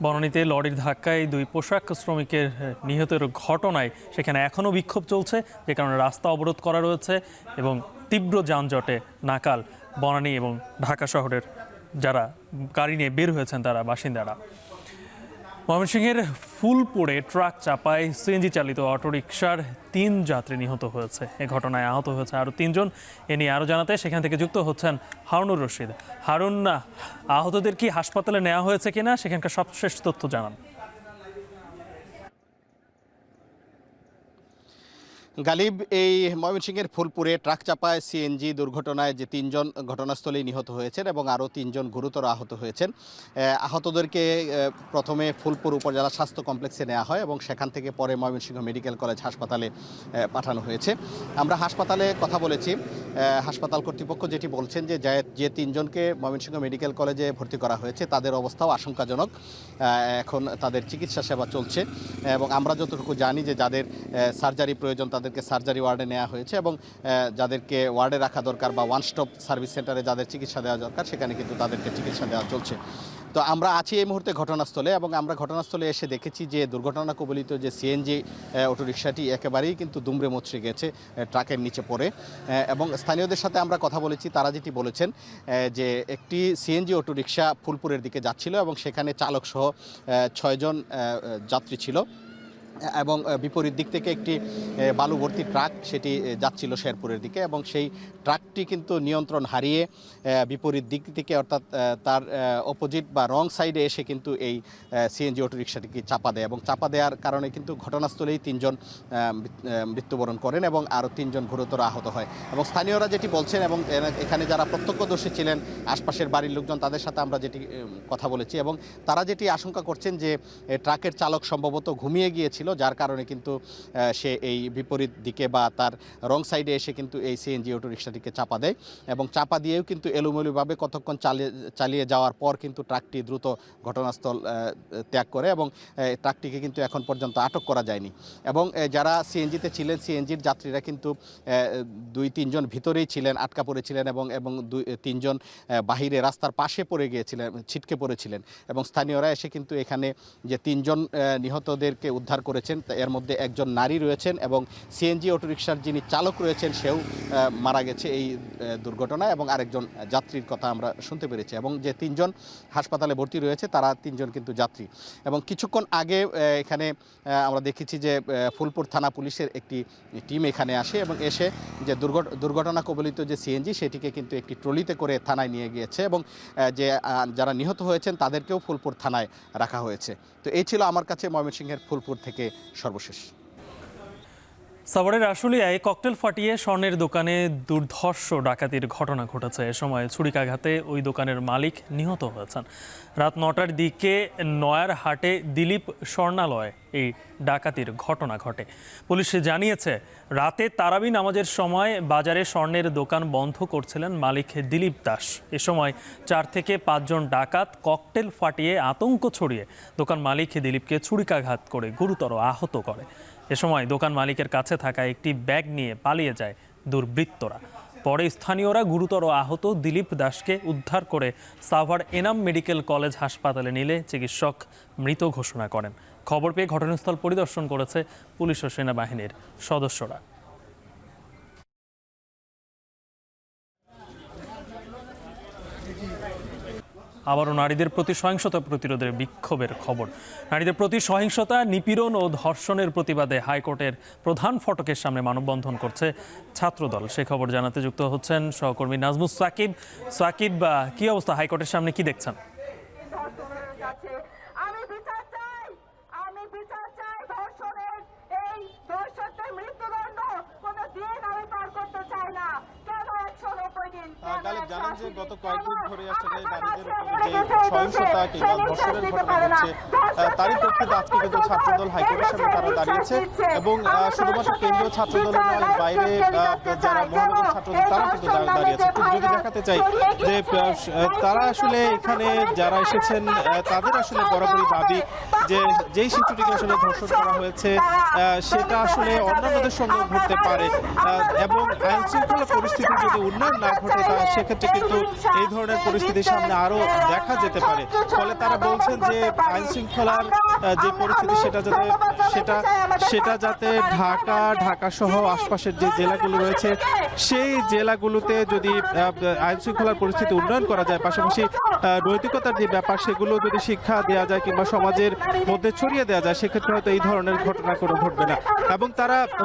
বনানীতে লরির ধাক্কায় 2 পোশাক শ্রমিকের নিহতের ঘটনায় সেখানে এখনও বিক্ষোভ চলছে, যে কারণে রাস্তা অবরোধ করা রয়েছে এবং তীব্র যানজটে নাকাল বনানী এবং ঢাকা শহরের যারা গাড়ি নিয়ে বের হয়েছেন তারা বাসিন্দারা। ময়মনসিংহের ফুলপুরে ট্রাক চাপায় সিএনজি চালিত অটোরিকশার 3 যাত্রী নিহত হয়েছে। এ ঘটনায় আহত হয়েছে আরও 3 জন। এ নিয়ে আরও জানাতে সেখান থেকে যুক্ত হচ্ছেন হারুনুর রশিদ। হারুন, আহতদের কি হাসপাতালে নেওয়া হয়েছে কিনা সেখানকার সবশেষ তথ্য জানান। গালিব, এই ময়মনসিংহের ফুলপুরে ট্রাক চাপায় সিএনজি দুর্ঘটনায় যে 3 জন ঘটনাস্থলেই নিহত হয়েছেন এবং আরও 3 জন গুরুতর আহত হয়েছেন। আহতদেরকে প্রথমে ফুলপুর উপজেলা স্বাস্থ্য কমপ্লেক্সে নেওয়া হয় এবং সেখান থেকে পরে ময়মনসিংহ মেডিকেল কলেজ হাসপাতালে পাঠানো হয়েছে। আমরা হাসপাতালে কথা বলেছি, হাসপাতাল কর্তৃপক্ষ যেটি বলছেন যে 3 জনকে ময়মনসিংহ মেডিকেল কলেজে ভর্তি করা হয়েছে তাদের অবস্থাও আশঙ্কাজনক। এখন তাদের চিকিৎসা সেবা চলছে এবং আমরা যতটুকু জানি যে যাদের সার্জারি প্রয়োজন তাদেরকে সার্জারি ওয়ার্ডে নেওয়া হয়েছে এবং যাদেরকে ওয়ার্ডে রাখা দরকার বা ওয়ান স্টপ সার্ভিস সেন্টারে যাদের চিকিৎসা দেওয়া দরকার সেখানে কিন্তু তাদেরকে চিকিৎসা দেওয়া চলছে। তো আমরা আছি এই মুহূর্তে ঘটনাস্থলে এবং আমরা ঘটনাস্থলে এসে দেখেছি যে দুর্ঘটনা কবলিত যে সিএনজি অটোরিকশাটি একেবারেই কিন্তু দুমড়ে মুচড়ে গেছে ট্রাকের নিচে পড়ে। এবং স্থানীয়দের সাথে আমরা কথা বলেছি, তারা যেটি বলেছেন যে একটি সিএনজি অটোরিকশা ফুলপুরের দিকে যাচ্ছিল এবং সেখানে চালকসহ 6 জন যাত্রী ছিল এবং বিপরীত দিক থেকে একটি বালু ভর্তি ট্রাক সেটি যাচ্ছিল শেরপুরের দিকে এবং সেই ট্রাকটি কিন্তু নিয়ন্ত্রণ হারিয়ে বিপরীত দিক থেকে অর্থাৎ তার অপোজিট বা রং সাইডে এসে কিন্তু এই সিএনজি অটোরিকশাটিকে চাপা দেয় এবং চাপা দেওয়ার কারণে কিন্তু ঘটনাস্থলেই 3 জন মৃত্যুবরণ করেন এবং আরও 3 জন গুরুতর আহত হয়। এবং স্থানীয়রা যেটি বলছেন এবং এখানে যারা প্রত্যক্ষদর্শী ছিলেন আশপাশের বাড়ির লোকজন তাদের সাথে আমরা যেটি কথা বলেছি এবং তারা যেটি আশঙ্কা করছেন যে ট্রাকের চালক সম্ভবত ঘুমিয়ে গিয়েছিল, যার কারণে কিন্তু সে এই বিপরীত দিকে বা তার রং সাইডে এসে কিন্তু এই সিএনজি অটোরিকশাটিকে চাপা দেয় এবং চাপা দিয়েও কিন্তু এলোমেলোভাবে কতক্ষণ চালিয়ে যাওয়ার পর কিন্তু ট্রাকটি দ্রুত ঘটনাস্থল ত্যাগ করে এবং ট্রাকটিকে কিন্তু এখন পর্যন্ত আটক করা যায়নি। এবং যারা সিএনজিতে ছিলেন সিএনজির যাত্রীরা কিন্তু 2-3 জন ভিতরেই ছিলেন, আটকা পড়েছিলেন এবং 3 জন বাহিরে রাস্তার পাশে পড়ে গিয়েছিলেন, ছিটকে পড়েছিলেন এবং স্থানীয়রা এসে কিন্তু এখানে যে 3 জন নিহতদেরকে উদ্ধার করে পড়েছেন। এর মধ্যে একজন নারী রয়েছেন এবং সিএনজি অটোরিকশার যিনি চালক রয়েছেন সেও মারা গেছে এই দুর্ঘটনায়, এবং আরেকজন যাত্রীর কথা আমরা শুনতে পেরেছি। এবং যে 3 জন হাসপাতালে ভর্তি রয়েছে তারা 3 জন কিন্তু যাত্রী। এবং কিছুক্ষণ আগে এখানে আমরা দেখেছি যে ফুলপুর থানা পুলিশের একটি টিম এখানে আসে এবং এসে যে দুর্ঘটনা কবলিত যে সিএনজি সেটিকে কিন্তু একটি ট্রলিতে করে থানায় নিয়ে গিয়েছে, এবং যে যারা নিহত হয়েছেন তাদেরকেও ফুলপুর থানায় রাখা হয়েছে। তো এই ছিল আমার কাছে ময়মনসিংহের ফুলপুর থেকে সর্বশেষ। সাভারের আশুলিয়ায় ককটেল ফাটিয়ে স্বর্ণের দোকানে দুর্ধর্ষ ডাকাতির ঘটনা ঘটেছে। এ সময় ছুরিকাঘাতে ওই দোকানের মালিক নিহত হয়েছেন। রাত 9টার দিকে নয়ার হাটে দিলীপ স্বর্ণালয় এই ডাকাতির ঘটনা ঘটে। পুলিশ জানিয়েছে রাতে তারাবি নামাজের সময় বাজারে স্বর্ণের দোকান বন্ধ করছিলেন মালিক দিলীপ দাস। এ সময় 4 থেকে 5 জন ডাকাত ককটেল ফাটিয়ে আতঙ্ক ছড়িয়ে দোকান মালিক দিলীপকে ছুরিকাঘাত করে গুরুতর আহত করে। এ সময় দোকান মালিকের কাছে থাকা একটি ব্যাগ নিয়ে পালিয়ে যায় দুর্বৃত্তরা। পরে স্থানীয়রা গুরুতর আহত দিলীপ দাসকে উদ্ধার করে সাভার এনাম মেডিকেল কলেজ হাসপাতালে নিলে চিকিৎসক মৃত ঘোষণা করেন। খবর পেয়ে ঘটনাস্থল পরিদর্শন করেছে পুলিশ ও সেনাবাহিনীর সদস্যরা। আবারও নারীদের প্রতি সহিংসতা প্রতিরোধের বিক্ষোভের খবর। নারীদের প্রতি সহিংসতা, নিপীড়ন ও ধর্ষণের প্রতিবাদে হাইকোর্টের প্রধান ফটকের সামনে মানববন্ধন করছে ছাত্রদল। সে খবর জানাতে যুক্ত হচ্ছেন সহকর্মী নাজমুস সাকিব। সাকিব, কি অবস্থা হাইকোর্টের সামনে, কি দেখছেন? জানেন যে গত কয়েকদিন ধরে আসলে নারীদের উপরে যে সহিংসতা কিংবা ধর্ষণের ঘটনা ঘটছে তারই প্রেক্ষিতে আজকে কিন্তু ছাত্রদল হাইকোর্টের সামনে তারা দাঁড়িয়েছে, এবং শুধুমাত্র কেন্দ্রীয় ছাত্রদল নয়, বাইরে যারা মহানগর ছাত্রদল তারা কিন্তু দাঁড়িয়েছে। একটু যদি দেখাতে চাই যে তারা আসলে এখানে যারা এসেছেন তাদের আসলে বরাবরই দাবি যে যেই শিশুটিকে আসলে ধর্ষণ করা হয়েছে সেটা আসলে অন্যান্যদের সঙ্গে ঘটতে পারে, এবং আইন শৃঙ্খলা পরিস্থিতি যদি উন্নয়ন না ঘটে সেক্ষেত্রে কিন্তু এই ধরনের পরিস্থিতির সামনে আরো দেখা যেতে পারে। ফলে তারা বলছেন যে আইন শৃঙ্খলার যে পরিস্থিতি সেটা যাতে ঢাকা সহ আশপাশের যে জেলাগুলো রয়েছে সেই জেলাগুলোতে যদি আইন শৃঙ্খলার পরিস্থিতি উন্নয়ন করা যায়, পাশাপাশি নৈতিকতার যে ব্যাপার সেগুলো যদি শিক্ষা দেওয়া যায় কিংবা সমাজের মধ্যে ছড়িয়ে দেওয়া যায়, সেক্ষেত্রে হয়তো এই ধরনের ঘটনা কোনো ঘটবে না। এবং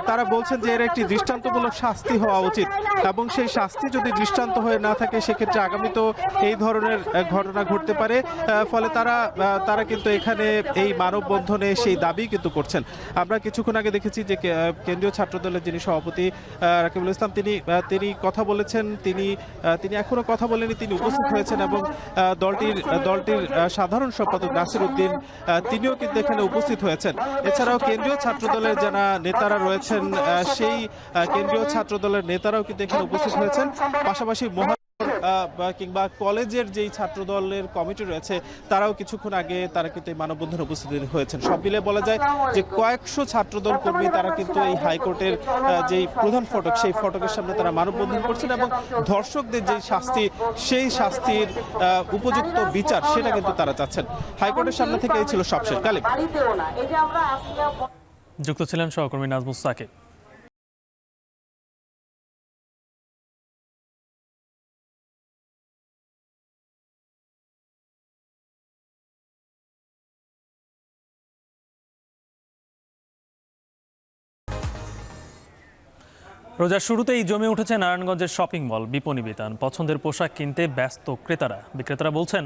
তারা বলছেন যে এর একটি দৃষ্টান্তমূলক শাস্তি হওয়া উচিত, এবং সেই শাস্তি যদি দৃষ্টান্ত হয়ে না থাকে সেক্ষেত্রে আগামীতেও এই ধরনের ঘটনা ঘটতে পারে। ফলে তারা কিন্তু এখানে এই মানববন্ধনে সেই দাবি কিন্তু করছেন। আমরা কিছুক্ষণ আগে দেখেছি যে কেন্দ্রীয় ছাত্রদলের যিনি সভাপতি রাকিবুল ইসলাম তিনি কথা বলেছেন, তিনি এখনো কথা বলেনি, তিনি উপস্থিত হয়েছেন, এবং দলটির সাধারণ সম্পাদক নাসির উদ্দিন তিনিও কিন্তু এখানে উপস্থিত হয়েছেন। এছাড়াও কেন্দ্রীয় ছাত্রদলের যারা নেতারা রয়েছেন সেই কেন্দ্রীয় ছাত্রদলের নেতারাও কিন্তু এখানে উপস্থিত হয়েছেন। পাশাপাশি কিংবা কলেজের যেই ছাত্রদলের কমিটি রয়েছে তারাও কিছুক্ষণ আগে তারা কিন্তু এই মানববন্ধনে উপস্থিত হয়েছেন। সব মিলে বলা যায় যে কয়েকশো ছাত্রদল কর্মী তারা কিন্তু এই হাইকোর্টের যেই প্রধান ফটক সেই ফটকের সামনে তারা মানববন্ধন করছেন, এবং ধর্ষকদের যেই শাস্তি সেই শাস্তির উপযুক্ত বিচার সেটা কিন্তু তারা চাচ্ছেন। হাইকোর্টের সামনে থেকে এই ছিল সবশেষ। কালিম, যুক্ত ছিলেন সহকর্মী নাজমুস সাকিব। রোজার শুরুতেই জমে উঠেছে নারায়ণগঞ্জের শপিং মল বিপণী বিতান। পছন্দের পোশাক কিনতে ব্যস্ত ক্রেতারা। বিক্রেতারা বলছেন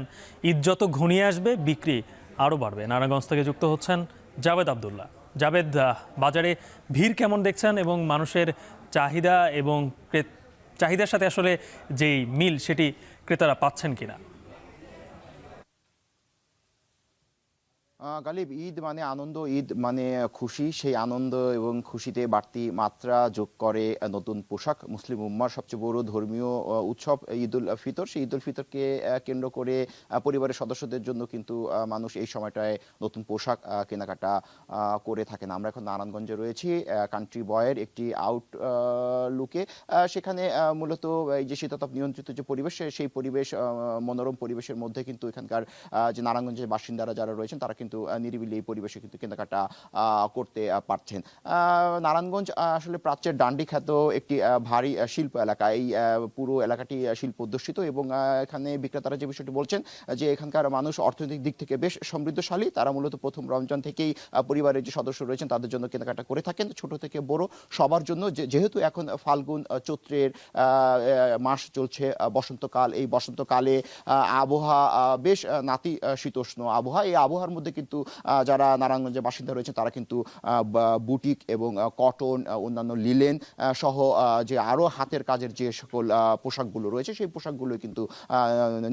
ঈদ যত ঘনিয়ে আসবে বিক্রি আরও বাড়বে। নারায়ণগঞ্জ থেকে যুক্ত হচ্ছেন জাবেদ আবদুল্লাহ। জাবেদ, বাজারে ভিড় কেমন দেখছেন এবং মানুষের চাহিদার সাথে আসলে যেই মিল সেটি ক্রেতারা পাচ্ছেন কিনা? গালিব, ঈদ মানে আনন্দ, ঈদ মানে খুশি। সেই আনন্দ এবং খুশিতে বাড়তি মাত্রা যোগ করে নতুন পোশাক। মুসলিম উম্মার সবচেয়ে বড় ধর্মীয় উৎসব ঈদ উল ফিতর। সেই ঈদ উল ফিতরকে কেন্দ্র করে পরিবারের সদস্যদের জন্য কিন্তু মানুষ এই সময়টায় নতুন পোশাক কেনাকাটা করে থাকেন। আমরা এখন নারায়ণগঞ্জে রয়েছি কান্ট্রি বয়ের একটি লুকে। সেখানে মূলত এই যে শীতাতপ নিয়ন্ত্রিত যে পরিবেশ সেই পরিবেশ, মনোরম পরিবেশের মধ্যে কিন্তু এখানকার যে নারায়ণগঞ্জের বাসিন্দারা যারা রয়েছেন তারা কিন্তু কিন্তু নিরিবিলি এই পরিবেশে কিন্তু কেনাকাটা করতে পারছেন। নারায়ণগঞ্জ আসলে প্রাচ্যের ডান্ডি খ্যাত একটি ভারী শিল্প এলাকা। এই পুরো এলাকাটি শিল্প অধ্যুষিত এবং এখানে বিক্রেতারা যে বিষয়টি বলছেন যে এখানকার মানুষ অর্থনৈতিক দিক থেকে বেশ সমৃদ্ধশালী। তারা মূলত প্রথম রমজান থেকেই পরিবারের যে সদস্য রয়েছেন তাদের জন্য কেনাকাটা করে থাকেন, ছোট থেকে বড় সবার জন্য। যেহেতু এখন ফাল্গুন চৈত্রের মাস চলছে, বসন্তকাল, এই বসন্তকালে আবহাওয়া বেশ নাতিশীতোষ্ণ আবহাওয়া। এই আবহাওয়ার মধ্যে কিন্তু যারা নারায়ণগঞ্জের বাসিন্দা রয়েছে তারা কিন্তু বুটিক এবং কটন, অন্যান্য লিলেন সহ যে আরও হাতের কাজের যে সকল পোশাকগুলো রয়েছে সেই পোশাকগুলো কিন্তু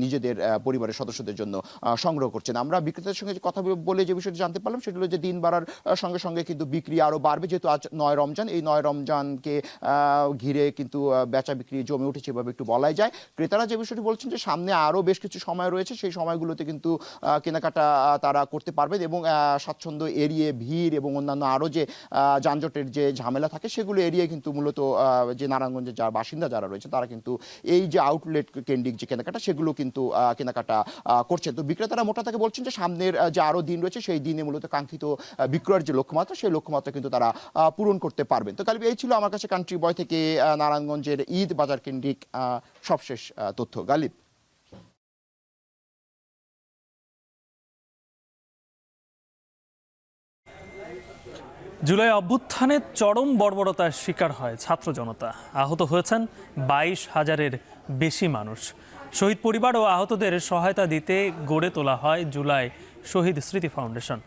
নিজেদের পরিবারের সদস্যদের জন্য সংগ্রহ করছেন। আমরা বিক্রেতাদের সঙ্গে কথা বলে যে বিষয়টি জানতে পারলাম সেটা হলো যে দিন বাড়ার সঙ্গে সঙ্গে কিন্তু বিক্রি আরও বাড়বে, যেহেতু আজ 9 রমজান। এই 9 রমজানকে ঘিরে কিন্তু বেচা বিক্রি জমে উঠেছে এভাবে একটু বলাই যায়। ক্রেতারা যে বিষয়টি বলছেন যে সামনে আরও বেশ কিছু সময় রয়েছে, সেই সময়গুলোতে কিন্তু কেনাকাটা তারা করতে পারবেন এবং স্বাচ্ছন্দ্য এড়িয়ে ভিড় এবং অন্যান্য আরও যে যানজটের যে ঝামেলা থাকে সেগুলো এড়িয়ে কিন্তু মূলত যে নারায়ণগঞ্জের যারা বাসিন্দা যারা রয়েছে তারা কিন্তু এই যে আউটলেট কেন্দ্রিক যে কেনাকাটা সেগুলো কিন্তু কেনাকাটা করছেন। তো বিক্রেতারা মোটা থেকে বলছেন যে সামনের যে আরও দিন রয়েছে সেই দিনে মূলত কাঙ্ক্ষিত বিক্রয়ের যে লক্ষ্যমাত্রা সেই লক্ষ্যমাত্রা কিন্তু তারা পূরণ করতে পারবেন। তো গালিব এই ছিল আমার কাছে কান্ট্রি বয় থেকে নারায়ণগঞ্জের ঈদ বাজার কেন্দ্রিক সবশেষ তথ্য। গালিব। জুলাই অভ্যুত্থানে চরম বর্বরতার শিকার হয় ছাত্র জনতা। আহত হয়েছেন 22,000-এর বেশি মানুষ। শহীদ পরিবার ও আহতদের সহায়তা দিতে গড়ে তোলা হয় জুলাই শহীদ স্মৃতি ফাউন্ডেশন।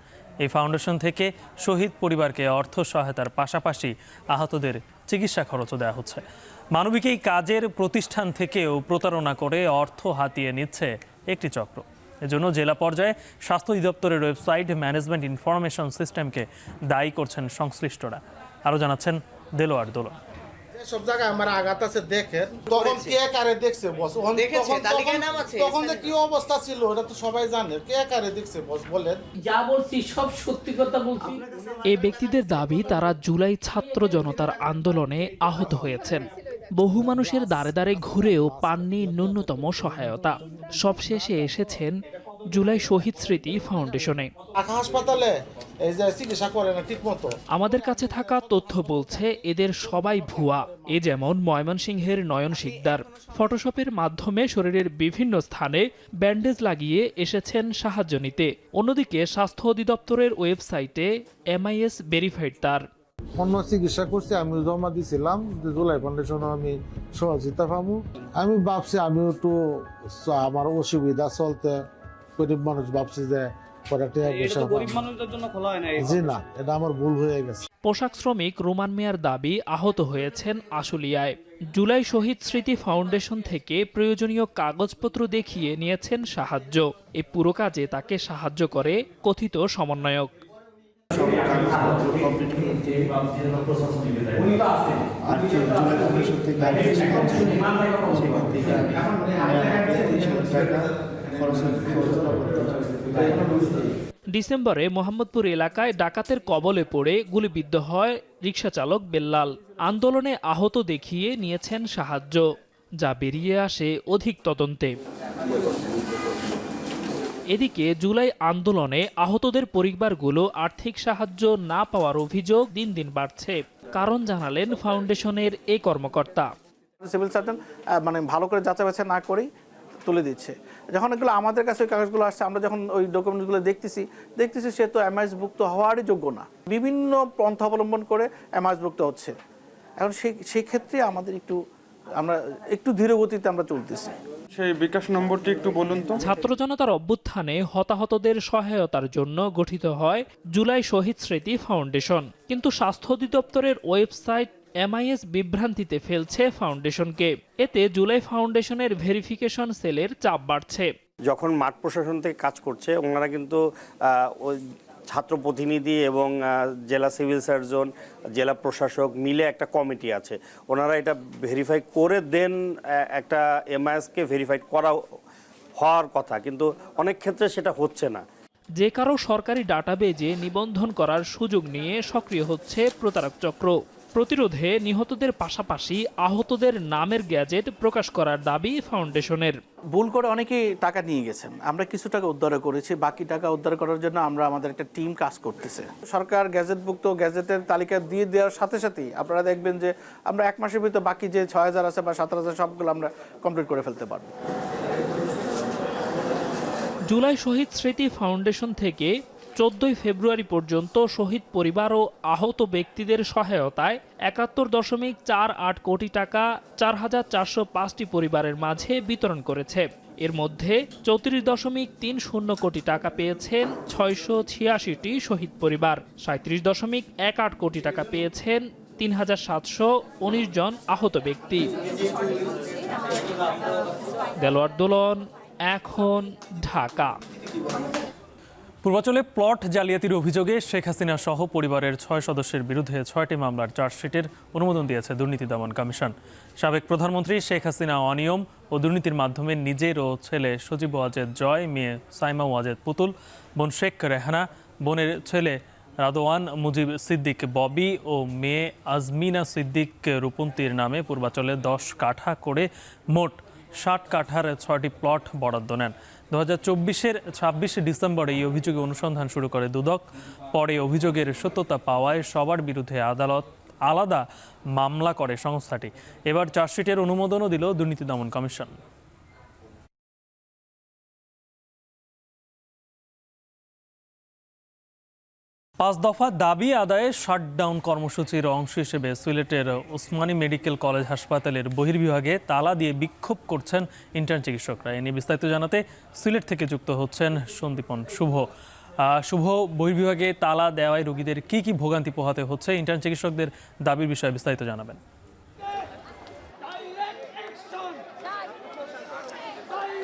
এই ফাউন্ডেশন থেকে শহীদ পরিবারকে অর্থ সহায়তার পাশাপাশি আহতদের চিকিৎসা খরচও দেওয়া হচ্ছে। মানবিক এই কাজের প্রতিষ্ঠান থেকেও প্রতারণা করে অর্থ হাতিয়ে নিচ্ছে একটি চক্র। এজন্য জেলা পর্যায়ে স্বাস্থ্য অধিদপ্তরের ওয়েবসাইট ম্যানেজমেন্ট ইনফরমেশন সিস্টেমকে দায়ী করছেন সংশ্লিষ্টরা। আরও জানাচ্ছেন দেলোয়ার দোলন। সব জায়গায় আমার আঘাত আছে দেখেন, তখন কে কারে দেখছে বস, তখন যে কি অবস্থা ছিল এটা তো সবাই জানে। কে কারে দেখছে বস বলেন? যা বলছি সব সত্যি কথা বলছি। এই ব্যক্তিদের দাবি তারা জুলাই ছাত্র জনতার আন্দোলনে আহত হয়েছেন। বহু মানুষের দ্বারে দ্বারে ঘুরেও পাননি ন্যূনতম সহায়তা। সবশেষে এসেছেন জুলাই শহীদ স্মৃতি ফাউন্ডেশনে। হাসপাতালে এই যে চিকিৎসা করে না ঠিকমতো। আমাদের কাছে থাকা তথ্য বলছে এদের সবাই ভুয়া। এ যেমন ময়মনসিংহের নয়ন শিকদার ফটোশপের মাধ্যমে শরীরের বিভিন্ন স্থানে ব্যান্ডেজ লাগিয়ে এসেছেন সাহায্য নিতে। অন্যদিকে স্বাস্থ্য অধিদপ্তরের ওয়েবসাইটে MIS ভেরিফাইড তার। অন্য চিকিৎসা করছি, আমি জমা দিয়েছিলাম যে জুলাই ফাউন্ডেশনে আমি সহযোগিতা পাবো। আমি ভাবছি আমি একটু আমার অসুবিধা চলতে গরিব মানুষ ভাবছি যে জি না, এটা আমার ভুল হয়ে গেছে। পোশাক শ্রমিক রোমান মিয়ার দাবি আহত হয়েছেন আশুলিয়ায়। জুলাই শহীদ স্মৃতি ফাউন্ডেশন থেকে প্রয়োজনীয় কাগজপত্র দেখিয়ে নিয়েছেন সাহায্য। এই পুরো কাজে তাকে সাহায্য করে কথিত সমন্বয়ক। ডিসেম্বরে মোহাম্মদপুর এলাকায় ডাকাতের কবলে পড়ে গুলিবিদ্ধ হয় রিকশাচালক বেল্লাল। আন্দোলনে আহত দেখিয়ে নিয়েছেন সাহায্য, যা বেরিয়ে আসে অধিক তদন্তে। এদিকে জুলাই আন্দোলনে আহতদের পরিবারগুলো আর্থিক সাহায্য না পাওয়ার অভিযোগ দিন দিন বাড়ছে। কারণ জানালেন ফাউন্ডেশনের এই কর্মকর্তা। সিভিল সার্জন মানে ভালো করে যাচাই বাছাই না করেই তুলে দিচ্ছে। যখন এগুলো আমাদের কাছে ওই কাগজগুলো আসছে, আমরা যখন ওই ডকুমেন্টগুলো দেখতেছি সে তো MIS-ভুক্ত হওয়ারই যোগ্য না। বিভিন্ন পন্থা অবলম্বন করে MIS-ভুক্ত হচ্ছে। এখন সেই ক্ষেত্রে আমরা একটু ধীর গতিতে আমরা চলতেছি। সেই বিকাশ নম্বরটি একটু বলুন তো। ছাত্র জনতার অভ্যুত্থানে হতাহতদের সহায়তার জন্য গঠিত হয় জুলাই শহীদ স্মৃতি ফাউন্ডেশন। কিন্তু স্বাস্থ্য অধিদপ্তরের ওয়েবসাইট MIS বিভ্রান্তিতে ফেলছে ফাউন্ডেশনকে। এতে জুলাই ফাউন্ডেশনের ভেরিফিকেশন সেলের চাপ বাড়ছে। যখন মাঠ প্রশাসন থেকে কাজ করছে ওনারা কিন্তু ওই ছাত্র প্রতিনিধি এবং জেলা সিভিল সার্জন, জেলা প্রশাসক মিলে একটা কমিটি আছে, ওনারা এটা ভেরিফাই করে দেন একটা MIS-কে ভেরিফাইড করা হওয়ার কথা, কিন্তু অনেক ক্ষেত্রে সেটা হচ্ছে না। যে কারো সরকারি ডাটাবেজে নিবন্ধন করার সুযোগ নিয়ে সক্রিয় হচ্ছে প্রতারক চক্র। প্রতিরোধে নিহতদের পাশাপাশি আহতদের নামের গ্যাজেট প্রকাশ করার দাবি ফাউন্ডেশনের। ভুল করে অনেকেই টাকা নিয়ে গেছেন, আমরা কিছু টাকা উদ্ধার করেছি, বাকি টাকা উদ্ধার করার জন্য আমাদের একটা টিম কাজ করতেছে। সরকার গ্যাজেটভুক্ত গ্যাজেটের তালিকা দিয়ে দেওয়ার সাথে সাথেই আপনারা দেখবেন যে আমরা 1 মাসের ভিতরে বাকি যে 6000 আছে বা 17000 সবগুলো আমরা কমপ্লিট করে ফেলতে পারবো। জুলাই শহীদ স্মৃতি ফাউন্ডেশন থেকে 14 ফেব্রুয়ারি পর্যন্ত শহীদ পরিবার ও আহত ব্যক্তিদের সহায়তায় 71.48 কোটি টাকা 4405টি পরিবারের মাঝে বিতরণ করেছে। এর মধ্যে 34.30 কোটি টাকা পেয়েছেন 686টি শহীদ পরিবার, 37.18 কোটি টাকা পেয়েছেন 3719 জন আহত ব্যক্তি। দেলোয়ার দোলন, এখন, ঢাকা। পূর্বাঞ্চলে প্লট জালিয়াতির অভিযোগে শেখ হাসিনা সহ পরিবারের 6 সদস্যের বিরুদ্ধে 6টি মামলার চার্জশিটের অনুমোদন দিয়েছে দুর্নীতি দমন কমিশন। সাবেক প্রধানমন্ত্রী শেখ হাসিনা অনিয়ম ও দুর্নীতির মাধ্যমে নিজের ও ছেলে সজীব ওয়াজেদ জয়, মেয়ে সাইমা ওয়াজেদ পুতুল, বোন শেখ রেহানা, বোনের ছেলে রাদওয়ান মুজিব সিদ্দিক ববি ও মেয়ে আজমিনা সিদ্দিক রূপন্তীর নামে পূর্বাঞ্চলে 10 কাঠা করে মোট 60 কাঠার 6টি প্লট বরাদ্দ নেন। 2024-এর 26 ডিসেম্বরে এই অভিযোগে অনুসন্ধান শুরু করে দুদক। পরে অভিযোগের সত্যতা পাওয়ায় সবার বিরুদ্ধে আদালত আলাদা মামলা করে সংস্থাটি। এবার চার্জশিটের অনুমোদনও দিল দুর্নীতি দমন কমিশন। 5 দফা দাবি আদায়ে শাটডাউন কর্মসূচির অংশ হিসেবে সিলেটের ওসমানী মেডিকেল কলেজ হাসপাতালের বহির্বিভাগে তালা দিয়ে বিক্ষোভ করছেন ইন্টার্ন চিকিৎসকরা। এ নিয়ে বিস্তারিত জানাতে সিলেট থেকে যুক্ত হচ্ছেন সন্দীপন শুভ। শুভ, বহির্বিভাগে তালা দেওয়ায় রোগীদের কি ভোগান্তি পোহাতে হচ্ছে, ইন্টার্ন চিকিৎসকদের দাবির বিষয়ে বিস্তারিত জানাবেন।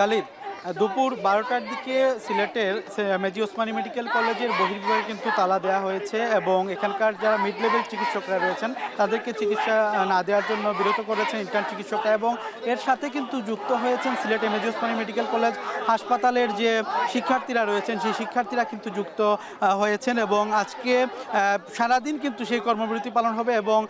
কালিদ, দুপুর 12টার দিকে সিলেটের মেজি ওসমানী মেডিকেল কলেজের বহির্বিভাগে কিন্তু তালা দেওয়া হয়েছে এবং এখানকার যারা মিড লেভেল চিকিৎসকরা রয়েছেন তাদেরকে চিকিৎসা না দেওয়ার জন্য বিরত করেছেন ইন্টার্ন চিকিৎসকরা এবং এর সাথে কিন্তু যুক্ত হয়েছেন সিলেটে মেজি ওসমানী মেডিকেল কলেজ হাসপাতালের যে শিক্ষার্থীরা রয়েছেন সেই শিক্ষার্থীরা কিন্তু যুক্ত হয়েছেন এবং আজকে সারাদিন কিন্তু সেই কর্মবিরতি পালন হবে এবং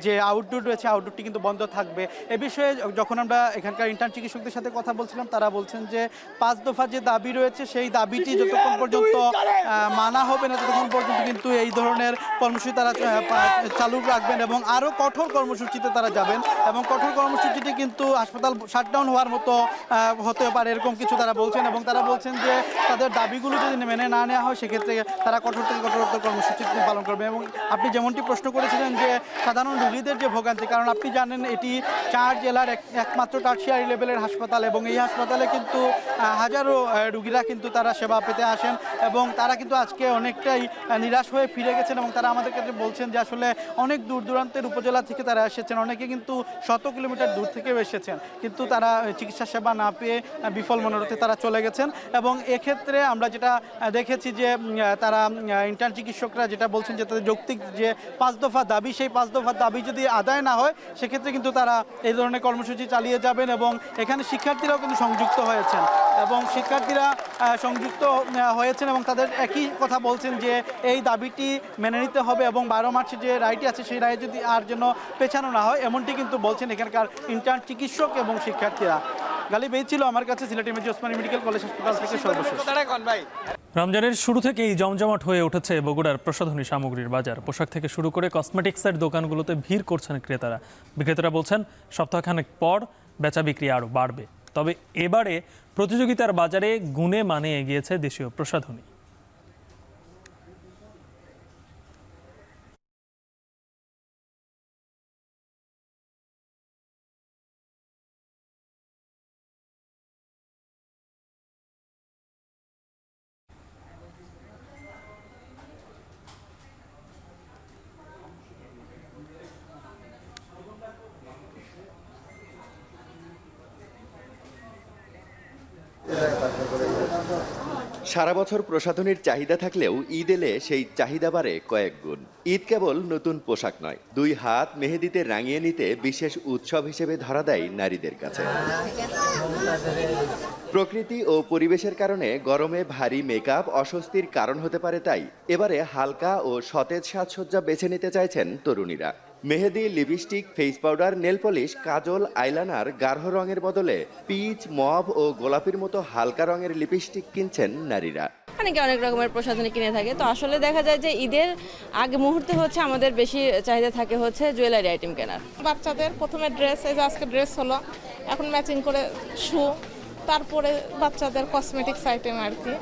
যে আউটডোর রয়েছে আউটডোরটি কিন্তু বন্ধ থাকবে। এ বিষয়ে যখন আমরা এখানকার ইন্টার্ন চিকিৎসকদের সাথে কথা বলছিলাম তারা বলছেন যে 5 দফা যে দাবি রয়েছে সেই দাবিটি যতক্ষণ পর্যন্ত মানা হবে না ততক্ষণ পর্যন্ত কিন্তু এই ধরনের কর্মসূচি তারা চালু রাখবেন এবং আরও কঠোর কর্মসূচিতে তারা যাবেন এবং কঠোর কর্মসূচিটি কিন্তু হাসপাতাল শাটডাউন হওয়ার মতো হতে পারে এরকম কিছু তারা বলছেন এবং তারা বলছেন যে তাদের দাবিগুলো যদি মেনে না নেওয়া হয় সেক্ষেত্রে তারা কঠোর থেকে কঠোরতর কর্মসূচি পালন করবে। এবং আপনি যেমনটি প্রশ্ন করেছিলেন যে সাধারণ রোগীদের যে ভোগান্তি, কারণ আপনি জানেন এটি 4 জেলার একমাত্র টারশিয়ারি লেভেলের হাসপাতাল এবং এই হাসপাতালে কিন্তু হাজারো রোগীরা কিন্তু তারা সেবা পেতে আসেন এবং তারা কিন্তু আজকে অনেকটাই নিরাশ হয়ে ফিরে গেছেন এবং তারা আমাদের কাছে বলছেন যে আসলে অনেক দূর দূরান্তের উপজেলা থেকে তারা এসেছেন, অনেকে কিন্তু 100 কিলোমিটার দূর থেকেও এসেছেন, কিন্তু তারা চিকিৎসা সেবা না পেয়ে বিফল মনোরথে তারা চলে গেছেন। এবং এক্ষেত্রে আমরা যেটা দেখেছি যে তারা ইন্টার্ন চিকিৎসকরা যেটা বলছেন যে তাদের যৌক্তিক যে 5 দফা দাবি, সেই 5 দফা দাবি যদি আদায় না হয় সেক্ষেত্রে কিন্তু তারা এই ধরনের কর্মসূচি চালিয়ে যাবেন এবং এখানে শিক্ষার্থীরাও কিন্তু সংযুক্ত হয়েছেন এবং শিক্ষার্থীরা সংযুক্ত হয়েছেন এবং তাদের একই কথা বলছেন যে এই দাবিটি মেনে নিতে হবে এবং 12 মার্চে যে রায়টি আছে সেই রায় যদি আর যেন পেছানো না হয় এমনটি কিন্তু বলছেন এখানকার ইন্টার্ন চিকিৎসক এবং শিক্ষার্থীরা। গালিব, এই ছিল আমার কাছে সিলেট মেজি ওসমানী মেডিকেল কলেজ হাসপাতাল থেকে সর্বশেষ। রমজানের শুরু থেকেই জমজমাট হয়ে উঠেছে বগুড়ার প্রসাধনী সামগ্রীর বাজার। পোশাক থেকে শুরু করে কসমেটিক্সের দোকানগুলোতে ভিড় করছেন ক্রেতারা। বিক্রেতারা বলছেন সপ্তাহখানেক পর বেচা বিক্রি আরও বাড়বে। তবে এবারে প্রতিযোগিতার বাজারে গুণে মানে এগিয়েছে দেশীয় প্রসাধনী। সারা বছর প্রসাধনীর চাহিদা থাকলেও ঈদ এলে সেই চাহিদা বাড়ে কয়েক গুণ। ঈদ কেবল নতুন পোশাক নয়, 2 হাত মেহেদিতে রাঙিয়ে নিতে বিশেষ উৎসব হিসেবে ধরা দেয় নারীদের কাছে। প্রকৃতি ও পরিবেশের কারণে গরমে ভারী মেকআপ অস্বস্তির কারণ হতে পারে, তাই এবারে হালকা ও সতেজ সাজসজ্জা বেছে নিতে চাইছেন তরুণীরা। মেহেদি, lipstick, face powder, nail polish, kajal, eyeliner, গাঢ় রঙের বদলে পিচ, মভ ও গোলাপির মতো হালকা রঙের লিপস্টিক কিনছেন নারীরা। অনেকে অনেক রকমের প্রসাধনী কিনে থাকে। তো আসলে দেখা যায় যে ঈদের আগে মুহূর্তে হচ্ছে আমাদের বেশি চাহিদা থাকে হচ্ছে জুয়েলারি আইটেম কেনার। বাচ্চাদের প্রথমে ড্রেস, এই যে আজকে ড্রেস হলো, এখন ম্যাচিং করে শু, তারপরে বাচ্চাদের কসমেটিক্স আইটেম আর কি।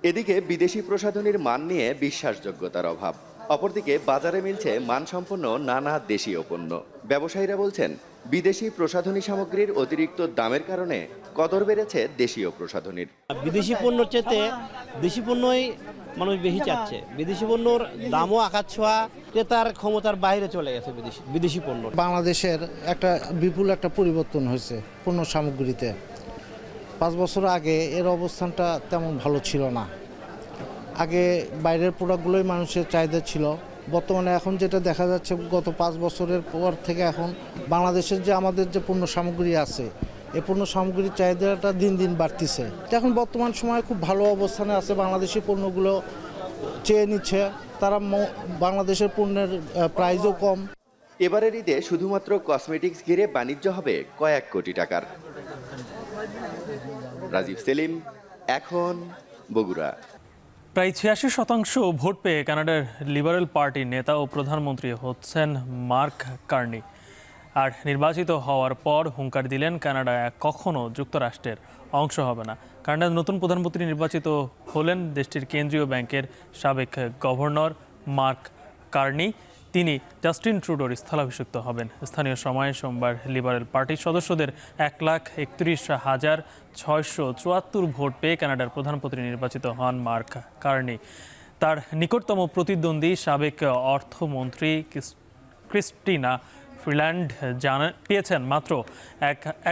এদিকে বিদেশি প্রসাধনীর মান নিয়ে বিশ্বাসযোগ্যতার অভাব। অপরদিকে বাজারে মিলছে মানসম্পন্ন নানা দেশীয় পণ্য। ব্যবসায়ীরা বলছেন, বিদেশি প্রসাধনী সামগ্রীর অতিরিক্ত দামের কারণে কদর বেড়েছে দেশীয় প্রসাধনীর। বিদেশি পণ্যর চেয়ে দেশি পণ্যই মানুষ বেশি চাচ্ছে। বিদেশি পণ্যর দামও আকাশ ছোঁয়া, ক্রেতার ক্ষমতার বাইরে চলে গেছে বিদেশি পণ্য। বাংলাদেশের বিপুল একটা পরিবর্তন হয়েছে পণ্য সামগ্রীতে। 5 বছর আগে এর অবস্থানটা তেমন ভালো ছিল না। আগে বাইরের প্রোডাক্টগুলোই মানুষের চাহিদা ছিল। বর্তমানে এখন যেটা দেখা যাচ্ছে, গত 5 বছরের পর থেকে এখন বাংলাদেশের যে আমাদের যে পণ্য সামগ্রী আছে, এই পণ্য সামগ্রীর চাহিদাটা দিন দিন বাড়তিছে। এখন বর্তমান সময়ে খুব ভালো অবস্থানে আছে, বাংলাদেশি পণ্যগুলো চেয়ে নিচ্ছে তারা। বাংলাদেশের পণ্যের প্রাইসও কম। এবারের ঈদে শুধুমাত্র কসমেটিক্স ঘিরে বাণিজ্য হবে কয়েক কোটি টাকার। রাজীব সেলিম, এখন, বগুড়া। প্রায় 86% ভোট পেয়ে কানাডার লিবারেল পার্টির নেতা ও প্রধানমন্ত্রী হচ্ছেন মার্ক কার্নি। আর নির্বাচিত হওয়ার পর হুঙ্কার দিলেন, কানাডা কখনো যুক্তরাষ্ট্রের অংশ হবে না। কানাডার নতুন প্রধানমন্ত্রী নির্বাচিত হলেন দেশটির কেন্দ্রীয় ব্যাংকের সাবেক গভর্নর মার্ক কার্নি। তিনি জাস্টিন ট্রুডোর স্থলাভিষিক্ত হবেন। স্থানীয় সময় সোমবার লিবারেল পার্টির সদস্যদের 1,31,674 ভোট পেয়ে কানাডার প্রধানমন্ত্রী নির্বাচিত হন মার্ক কার্নি। তার নিকটতম প্রতিদ্বন্দ্বী সাবেক অর্থমন্ত্রী ক্রিস্টিনা ফ্রিল্যান্ড পেয়েছেন মাত্র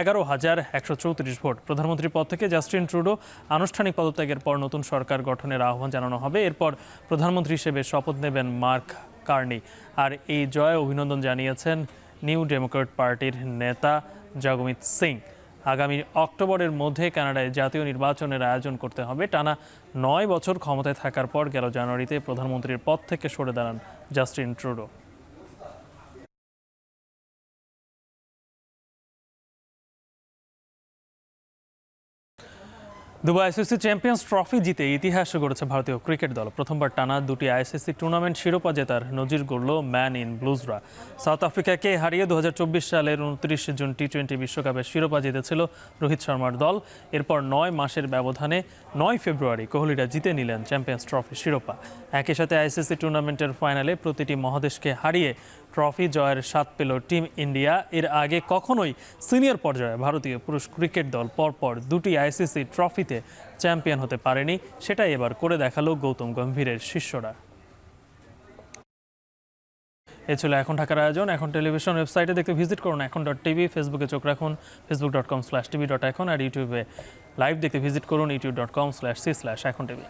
11,134 ভোট। প্রধানমন্ত্রীর পদ থেকে জাস্টিন ট্রুডো আনুষ্ঠানিক পদত্যাগের পর নতুন সরকার গঠনের আহ্বান জানানো হবে। এরপর প্রধানমন্ত্রী হিসেবে শপথ নেবেন মার্ক কার্নি। আর এই জয়ে অভিনন্দন জানিয়েছেন নিউ ডেমোক্র্যাট পার্টির নেতা জগমিত সিং। আগামী অক্টোবরের মধ্যে কানাডায় জাতীয় নির্বাচনের আয়োজন করতে হবে। টানা 9 বছর ক্ষমতায় থাকার পর গেল জানুয়ারিতে প্রধানমন্ত্রীর পদ থেকে সরে দাঁড়ান Justin Trudeau. Dubai ICC champions trophy জিতে ইতিহাস গড়েছে ভারতীয় ক্রিকেট দল। প্রথমবার টানা 2টি আইসিসি টুর্নামেন্ট শিরোপা জেতার নজির গড়ল ম্যান ইন ব্লুজরা। সাউথ আফ্রিকাকে হারিয়ে 2024 সালের 29 জুন টি-20 বিশ্বকাপের শিরোপা জিতেছিল রোহিত শর্মার দল। এরপর 9 মাসের ব্যবধানে 9 ফেব্রুয়ারি কোহলিরা জিতে নিলেন চ্যাম্পিয়ন্স ট্রফি শিরোপা। একই সাথে আইসিসি টুর্নামেন্টের ফাইনালে প্রতিটি মহাদেশকে হারিয়ে ট্রফি জয়ের স্বাদ পেল টিম ইন্ডিয়া। এর আগে কখনোই সিনিয়র পর্যায়ে ভারতীয় পুরুষ ক্রিকেট দল পরপর 2টি আইসিসি ট্রফিতে চ্যাম্পিয়ন হতে পারেনি। সেটাই এবার করে দেখালো গৌতম গম্ভীরের শিষ্যরা। এ ছিল এখন ঢাকার আয়োজন। এখন টেলিভিশন ওয়েবসাইটে দেখতে ভিজিট করুন এখন.টিভি, ফেসবুকে চোখ রাখুন facebook.com/tv.এখন, আর ইউটিউবে লাইভ দেখতে ভিজিট করুন youtube.com/c/echontv।